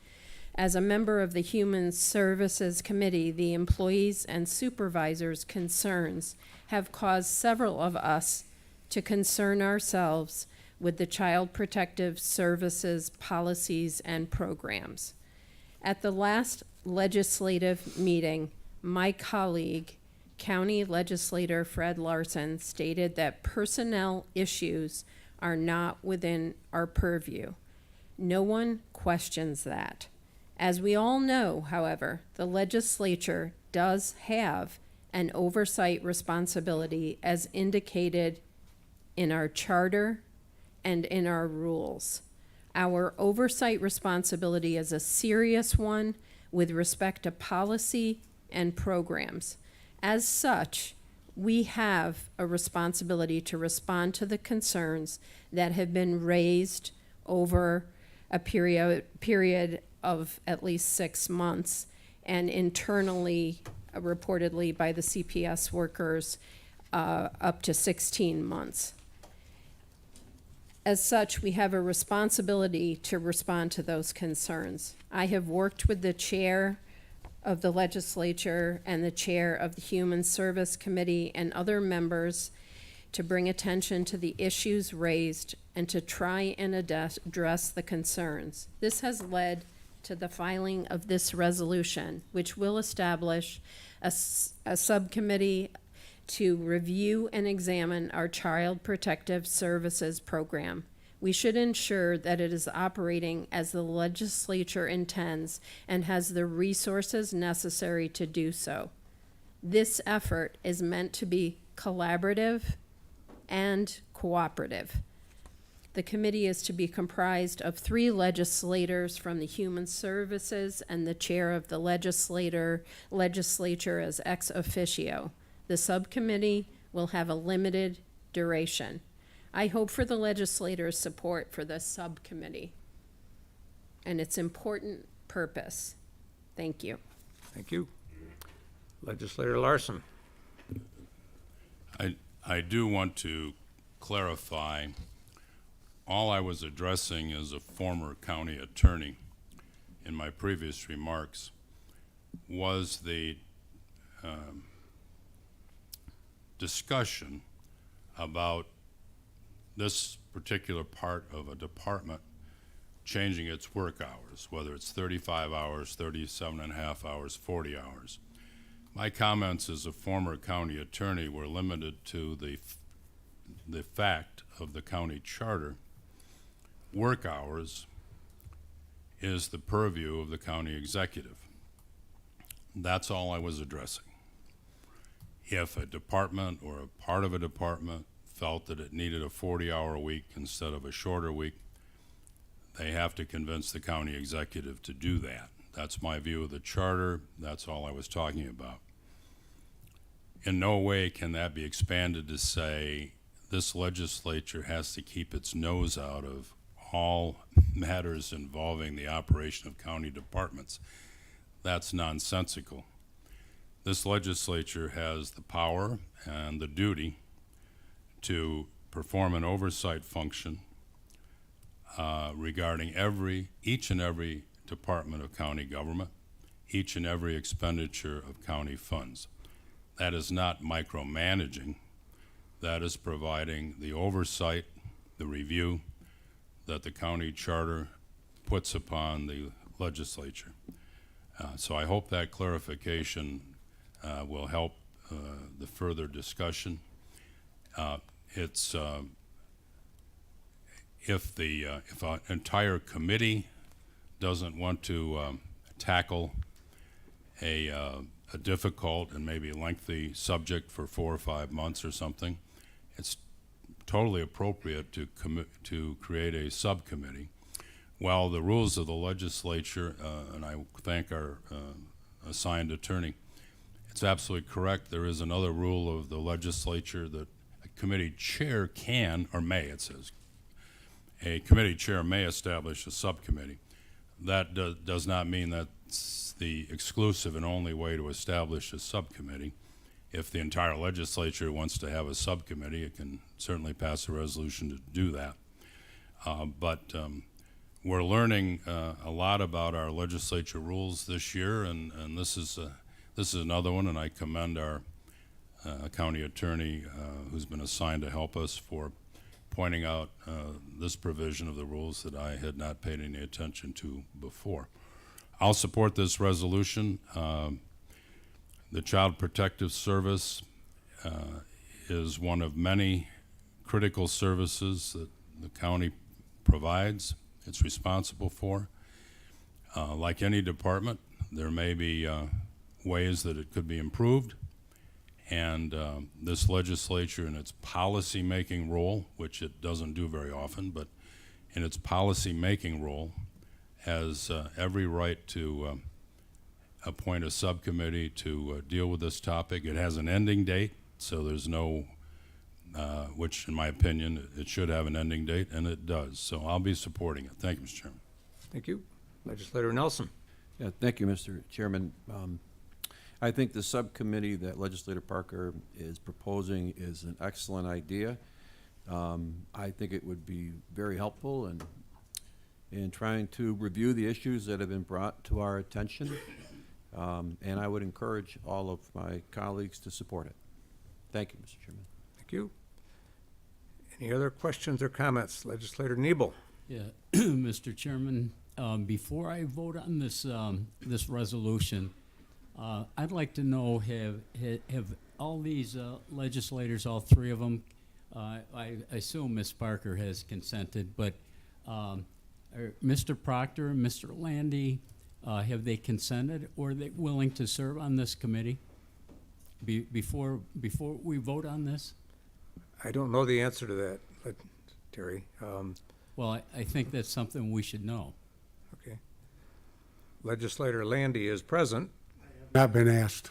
Speaker 12: As a member of the Human Services Committee, the employees' and supervisors' concerns have caused several of us to concern ourselves with the Child Protective Services policies and programs. At the last legislative meeting, my colleague, County Legislator Fred Larson, stated that personnel issues are not within our purview. No one questions that. As we all know, however, the legislature does have an oversight responsibility as indicated in our charter and in our rules. Our oversight responsibility is a serious one with respect to policy and programs. As such, we have a responsibility to respond to the concerns that have been raised over a period of at least 6 months, and internally, reportedly by the CPS workers, up to 16 months. As such, we have a responsibility to respond to those concerns. I have worked with the chair of the legislature and the chair of the Human Service Committee and other members to bring attention to the issues raised and to try and address the concerns. This has led to the filing of this resolution, which will establish a subcommittee to review and examine our Child Protective Services program. We should ensure that it is operating as the legislature intends and has the resources necessary to do so. This effort is meant to be collaborative and cooperative. The committee is to be comprised of 3 legislators from the Human Services and the chair of the legislature as ex officio. The subcommittee will have a limited duration. I hope for the legislators' support for this subcommittee and its important purpose. Thank you.
Speaker 1: Thank you. Legislator Larson.
Speaker 10: I do want to clarify, all I was addressing as a former county attorney in my previous remarks was the discussion about this particular part of a department changing its work hours, whether it's 35 hours, 37 and a half hours, 40 hours. My comments as a former county attorney were limited to the fact of the county charter. Work hours is the purview of the county executive. That's all I was addressing. If a department or a part of a department felt that it needed a 40-hour week instead of a shorter week, they have to convince the county executive to do that. That's my view of the charter. That's all I was talking about. In no way can that be expanded to say this legislature has to keep its nose out of all matters involving the operation of county departments. That's nonsensical. This legislature has the power and the duty to perform an oversight function regarding each and every department of county government, each and every expenditure of county funds. That is not micromanaging. That is providing the oversight, the review that the county charter puts upon the legislature. So I hope that clarification will help the further discussion. If an entire committee doesn't want to tackle a difficult and maybe lengthy subject for 4 or 5 months or something, it's totally appropriate to create a subcommittee. While the rules of the legislature, and I thank our assigned attorney, it's absolutely correct. There is another rule of the legislature that a committee chair can, or may, it says, a committee chair may establish a subcommittee. That does not mean that's the exclusive and only way to establish a subcommittee. If the entire legislature wants to have a subcommittee, it can certainly pass a resolution to do that. But we're learning a lot about our legislature rules this year, and this is another one, and I commend our county attorney who's been assigned to help us for pointing out this provision of the rules that I had not paid any attention to before. I'll support this resolution. The Child Protective Service is one of many critical services that the county provides, it's responsible for. Like any department, there may be ways that it could be improved, and this legislature in its policy-making role, which it doesn't do very often, but in its policy-making role, has every right to appoint a subcommittee to deal with this topic. It has an ending date, so there's no, which in my opinion, it should have an ending date, and it does. So I'll be supporting it. Thank you, Mr. Chairman.
Speaker 1: Thank you. Legislator Nelson.
Speaker 11: Yeah, thank you, Mr. Chairman. I think the subcommittee that Legislator Parker is proposing is an excellent idea. I think it would be very helpful in trying to review the issues that have been brought to our attention. And I would encourage all of my colleagues to support it. Thank you, Mr. Chairman.
Speaker 1: Thank you. Any other questions or comments? Legislator Nebel.
Speaker 13: Yeah, Mr. Chairman, before I vote on this, this resolution, I'd like to know, have all these legislators, all three of them, I assume Ms. Parker has consented, but are Mr. Proctor and Mr. Landy, have they consented, or are they willing to serve on this committee before we vote on this?
Speaker 1: I don't know the answer to that, Terry.
Speaker 13: Well, I think that's something we should know.
Speaker 1: Okay. Legislator Landy is present.
Speaker 14: Not been asked.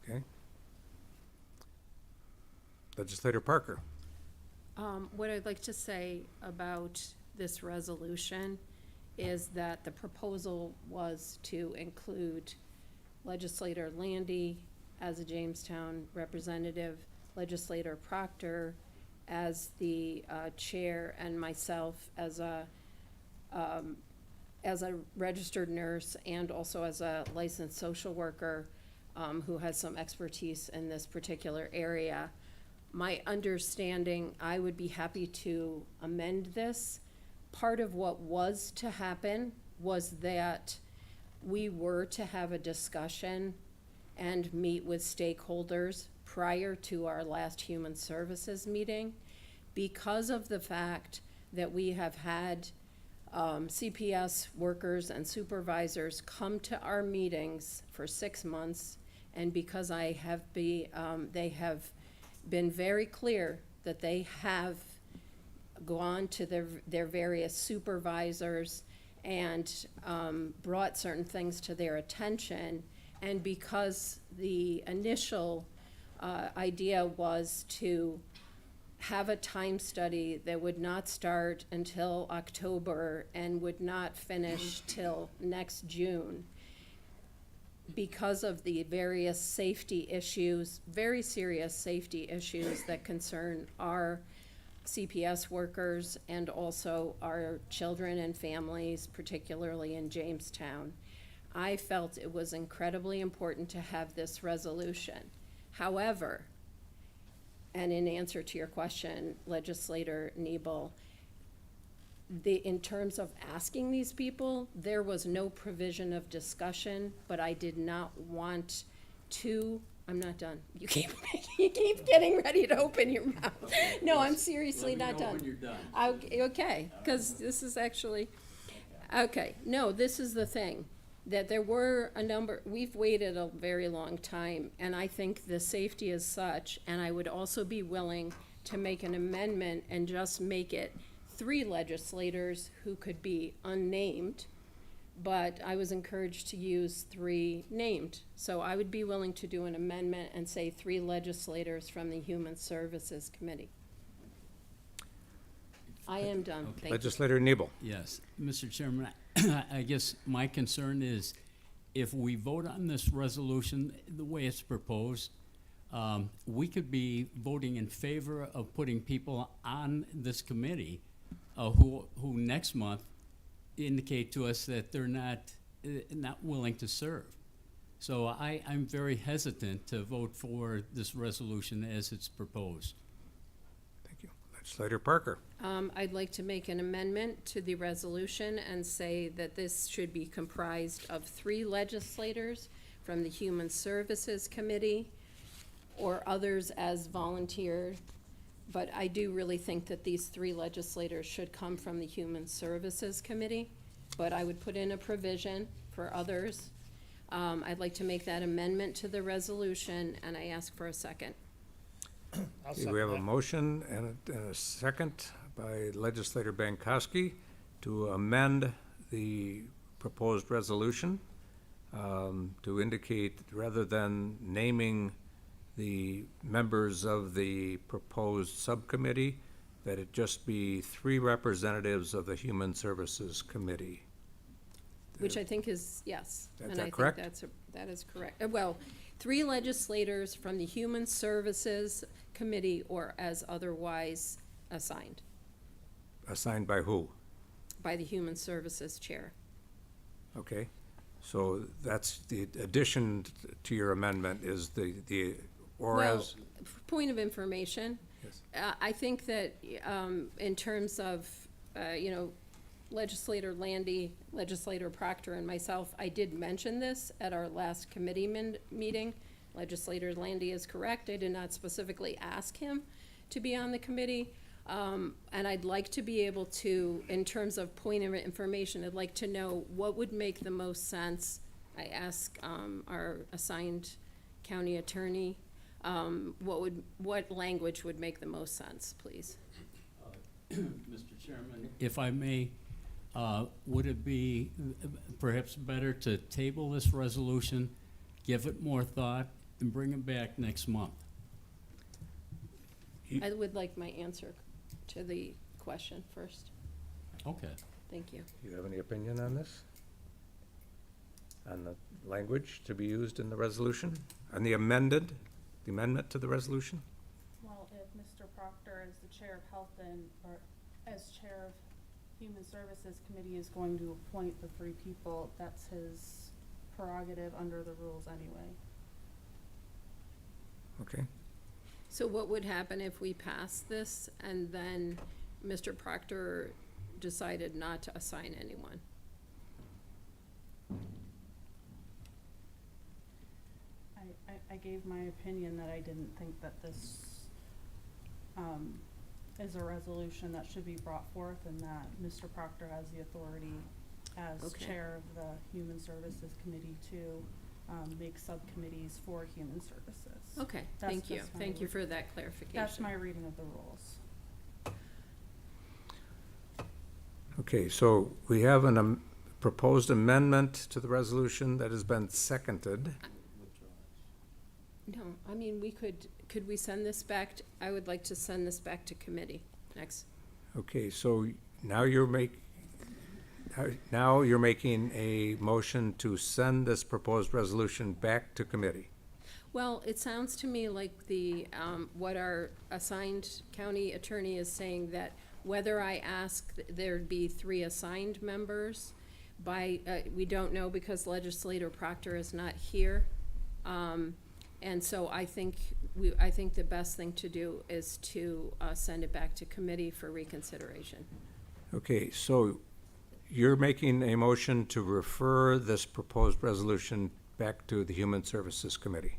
Speaker 1: Okay. Legislator Parker.
Speaker 12: What I'd like to say about this resolution is that the proposal was to include Legislator Landy as a Jamestown representative, Legislator Proctor as the chair, and myself as a registered nurse and also as a licensed social worker who has some expertise in this particular area. My understanding, I would be happy to amend this. Part of what was to happen was that we were to have a discussion and meet with stakeholders prior to our last Human Services meeting. Because of the fact that we have had CPS workers and supervisors come to our meetings for 6 months, and because they have been very clear that they have gone to their various supervisors and brought certain things to their attention, and because the initial idea was to have a time study that would not start until October and would not finish till next June, because of the various safety issues, very serious safety issues that concern our CPS workers and also our children and families, particularly in Jamestown. I felt it was incredibly important to have this resolution. However, and in answer to your question, Legislator Nebel, in terms of asking these people, there was no provision of discussion, but I did not want to, I'm not done. You keep getting ready to open your mouth. No, I'm seriously not done.
Speaker 13: When you're done.
Speaker 12: Okay, because this is actually, okay, no, this is the thing. That there were a number, we've waited a very long time, and I think the safety is such, and I would also be willing to make an amendment and just make it 3 legislators who could be unnamed, but I was encouraged to use 3 named. So I would be willing to do an amendment and say 3 legislators from the Human Services Committee. I am done, thank you.
Speaker 1: Legislator Nebel.
Speaker 13: Yes, Mr. Chairman, I guess my concern is if we vote on this resolution the way it's proposed, we could be voting in favor of putting people on this committee who next month indicate to us that they're not willing to serve. So I'm very hesitant to vote for this resolution as it's proposed.
Speaker 1: Thank you. Legislator Parker.
Speaker 12: I'd like to make an amendment to the resolution and say that this should be comprised of 3 legislators from the Human Services Committee or others as volunteer. But I do really think that these 3 legislators should come from the Human Services Committee. But I would put in a provision for others. I'd like to make that amendment to the resolution, and I ask for a second.
Speaker 4: I'll
Speaker 1: Okay,
Speaker 4: second
Speaker 1: we have a
Speaker 4: that.
Speaker 1: motion and a second by Legislator Bankowski to amend the proposed resolution to indicate, rather than naming the members of the proposed subcommittee, that it just be 3 representatives of the Human Services Committee.
Speaker 12: Which I think is, yes.
Speaker 1: Is
Speaker 12: And
Speaker 1: that
Speaker 12: I think
Speaker 1: correct?
Speaker 12: that is correct. Well, 3 legislators from the Human Services Committee or as otherwise assigned
Speaker 1: Assigned by who?
Speaker 12: by the Human Services Chair.
Speaker 1: Okay, so that's the addition to your amendment is the, or
Speaker 12: Well,
Speaker 1: as,
Speaker 12: point of information.
Speaker 1: Yes.
Speaker 12: I think that, in terms of, Legislator Landy, Legislator Proctor, and myself, I did mention this at our last committee meeting. Legislator Landy is correct. I did not specifically ask him to be on the committee. And I'd like to be able to, in terms of point of information, I'd like to know what would make the most sense. I asked, our assigned county attorney, what language would make the most sense, please?
Speaker 13: Mr. Chairman, if I may, would it be perhaps better to table this resolution, give it more thought, and bring it back next month?
Speaker 12: I would like my answer to the question first.
Speaker 13: Okay.
Speaker 12: Thank you.
Speaker 1: do you have any opinion on this? On the language to be used in the resolution? On the amendment to the resolution?
Speaker 14: Well, if Mr. Proctor, as the chair of health or as chair of Human Services Committee, is going to appoint the 3 people, that's his prerogative under the rules anyway.
Speaker 1: Okay,
Speaker 12: So what would happen if we passed this and then Mr. Proctor decided not to assign anyone?
Speaker 14: I gave my opinion that I didn't think that this, is a resolution that should be brought forth, and that Mr. Proctor has the authority as
Speaker 12: Okay.
Speaker 14: chair of the Human Services Committee to, make subcommittees for human services.
Speaker 12: Okay,
Speaker 14: That's
Speaker 12: thank you.
Speaker 14: just my
Speaker 12: Thank you
Speaker 14: re-
Speaker 12: for that clarification.
Speaker 14: That's my reading of the rules.
Speaker 1: okay, so we have an proposed amendment to the resolution that has been seconded.
Speaker 12: No, I mean, could we send this back? I would like to send this back to committee next.
Speaker 1: Okay, so now you're making a motion to send this proposed resolution back to committee.
Speaker 12: Well, it sounds to me like what our assigned county attorney is saying, that whether I ask there'd be 3 assigned members we don't know because Legislator Proctor is not here. And so I think the best thing to do is to send it back to committee for reconsideration.
Speaker 1: Okay, so you're making a motion to refer this proposed resolution back to the Human Services Committee.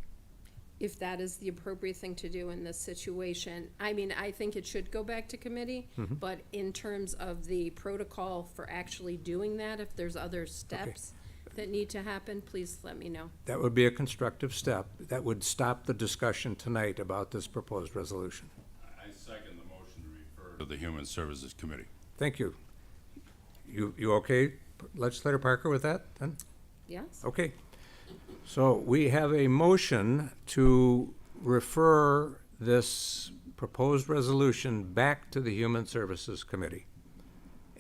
Speaker 12: If that is the appropriate thing to do in this situation. I mean, I think it should go back to committee, but in terms of the protocol for actually doing that, if there's other steps that need to happen, please let me know.
Speaker 1: That would be a constructive step. That would stop the discussion tonight about this proposed resolution.
Speaker 10: I second the motion to refer to the Human Services Committee.
Speaker 1: Thank you. You okay, Legislator Parker, with that, then?
Speaker 12: Yes?
Speaker 1: Okay. So we have a motion to refer this proposed resolution back to the Human Services Committee.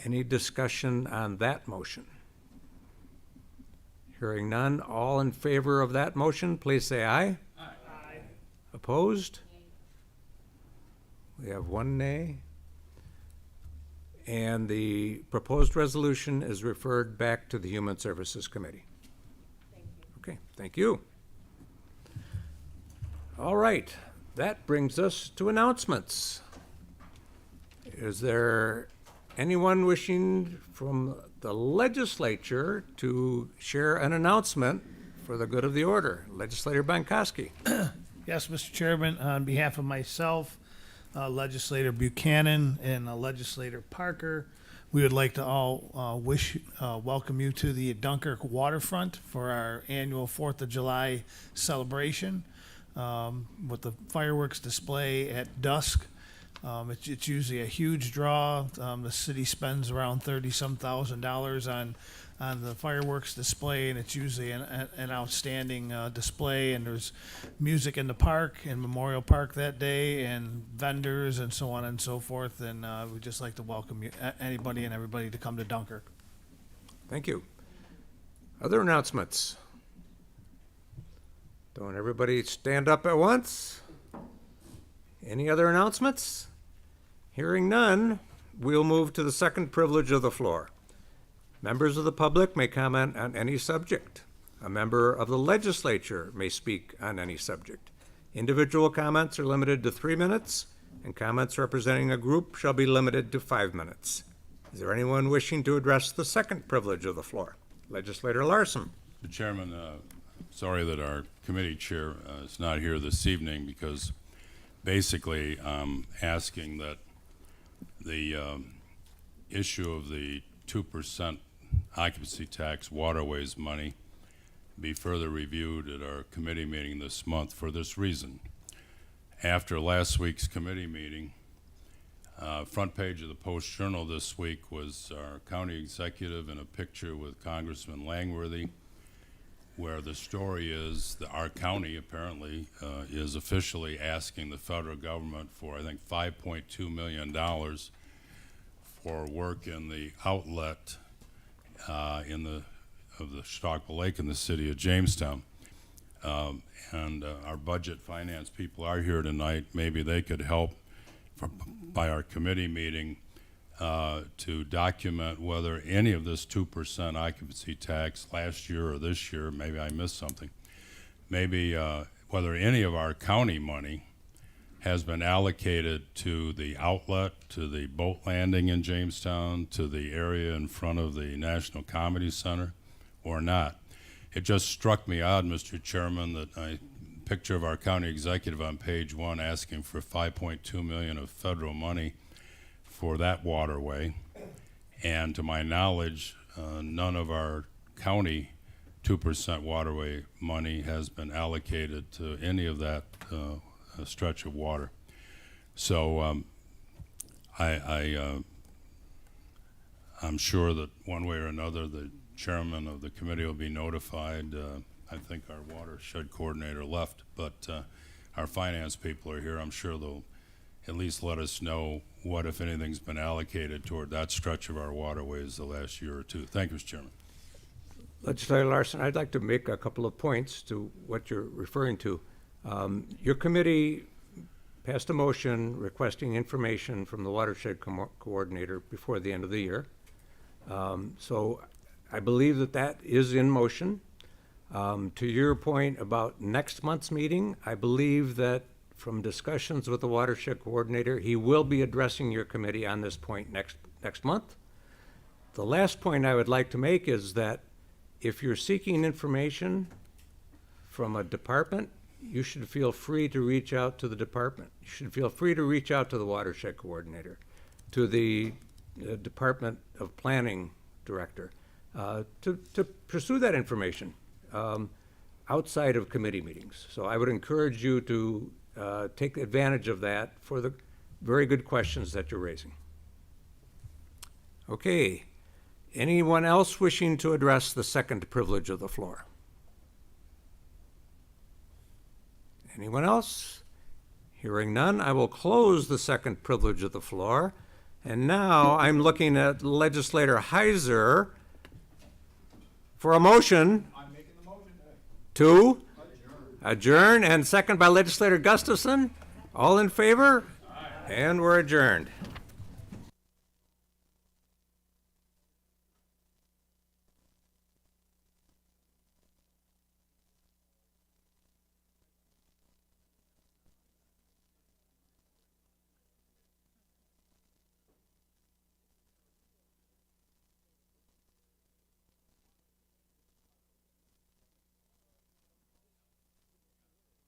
Speaker 1: Any discussion on that motion? Hearing none, all in favor of that motion, please say aye. Aye. Opposed? We have 1 nay. and the proposed resolution is referred back to the Human Services Committee. Okay, thank you. All right, that brings us to announcements. Is there anyone wishing from the legislature to share an announcement for the good of the order? Legislator Bankowski.
Speaker 4: Yes, Mr. Chairman, on behalf of myself, Legislator Buchanan, and Legislator Parker, we would like to all welcome you to the Dunkirk waterfront for our annual 4th of July celebration with the fireworks display at dusk. It's usually a huge draw. The city spends around $30-some thousand on the fireworks display, and it's usually an outstanding display. And there's music in the park, in Memorial Park that day, and vendors and so on and so forth. And we'd just like to welcome you, anybody and everybody, to come to Dunkirk.
Speaker 1: Thank you. Other announcements? Don't everybody stand up at once? Any other announcements? Hearing none, we'll move to the second privilege of the floor. Members of the public may comment on any subject. A member of the legislature may speak on any subject. Individual comments are limited to 3 minutes, and comments representing a group shall be limited to 5 minutes. Is there anyone wishing to address the second privilege of the floor? Legislator Larson.
Speaker 10: Mr. Chairman, sorry that our committee chair is not here this evening, because basically I'm asking that the issue of the 2% occupancy tax waterways money be further reviewed at our committee meeting this month for this reason. After last week's committee meeting, front page of the Post-Journal this week was our county executive in a picture with Congressman Langworthy, where the story is that our county apparently is officially asking the federal government for, I think, $5.2 million for work in the outlet of the Chautauqua Lake in the city of Jamestown. And our budget finance people are here tonight. Maybe they could help by our committee meeting to document whether any of this 2% occupancy tax last year or this year, maybe I missed something, maybe whether any of our county money has been allocated to the outlet, to the boat landing in Jamestown, to the area in front of the National Comedy Center, or not. It just struck me odd, Mr. Chairman, that a picture of our county executive on page 1 asking for $5.2 million of federal money for that waterway, and to my knowledge, none of our county 2% waterway money has been allocated to any of that stretch of water. So I'm sure that one way or another the chairman of the committee will be notified. I think our watershed coordinator left, but our finance people are here. I'm sure they'll at least let us know what, if anything's been allocated toward that stretch of our waterways the last year or two. Thank you, Mr. Chairman.
Speaker 1: Legislator Larson, I'd like to make a couple of points to what you're referring to. Your committee passed a motion requesting information from the watershed coordinator before the end of the year. So I believe that that is in motion. To your point about next month's meeting, I believe that from discussions with the watershed coordinator, he will be addressing your committee on this point next month. The last point I would like to make is that if you're seeking information from a department, you should feel free to reach out to the department. You should feel free to reach out to the watershed coordinator, to the Department of Planning director, to pursue that information outside of committee meetings. So I would encourage you to take advantage of that for the very good questions that you're raising. Okay. Anyone else wishing to address the second privilege of the floor? Anyone else? Hearing none, I will close the second privilege of the floor. And now I'm looking at Legislator Heiser for a motion. I'm making the motion to adjourn, and second by Legislator Gustafson. All in favor? Aye. And we're adjourned.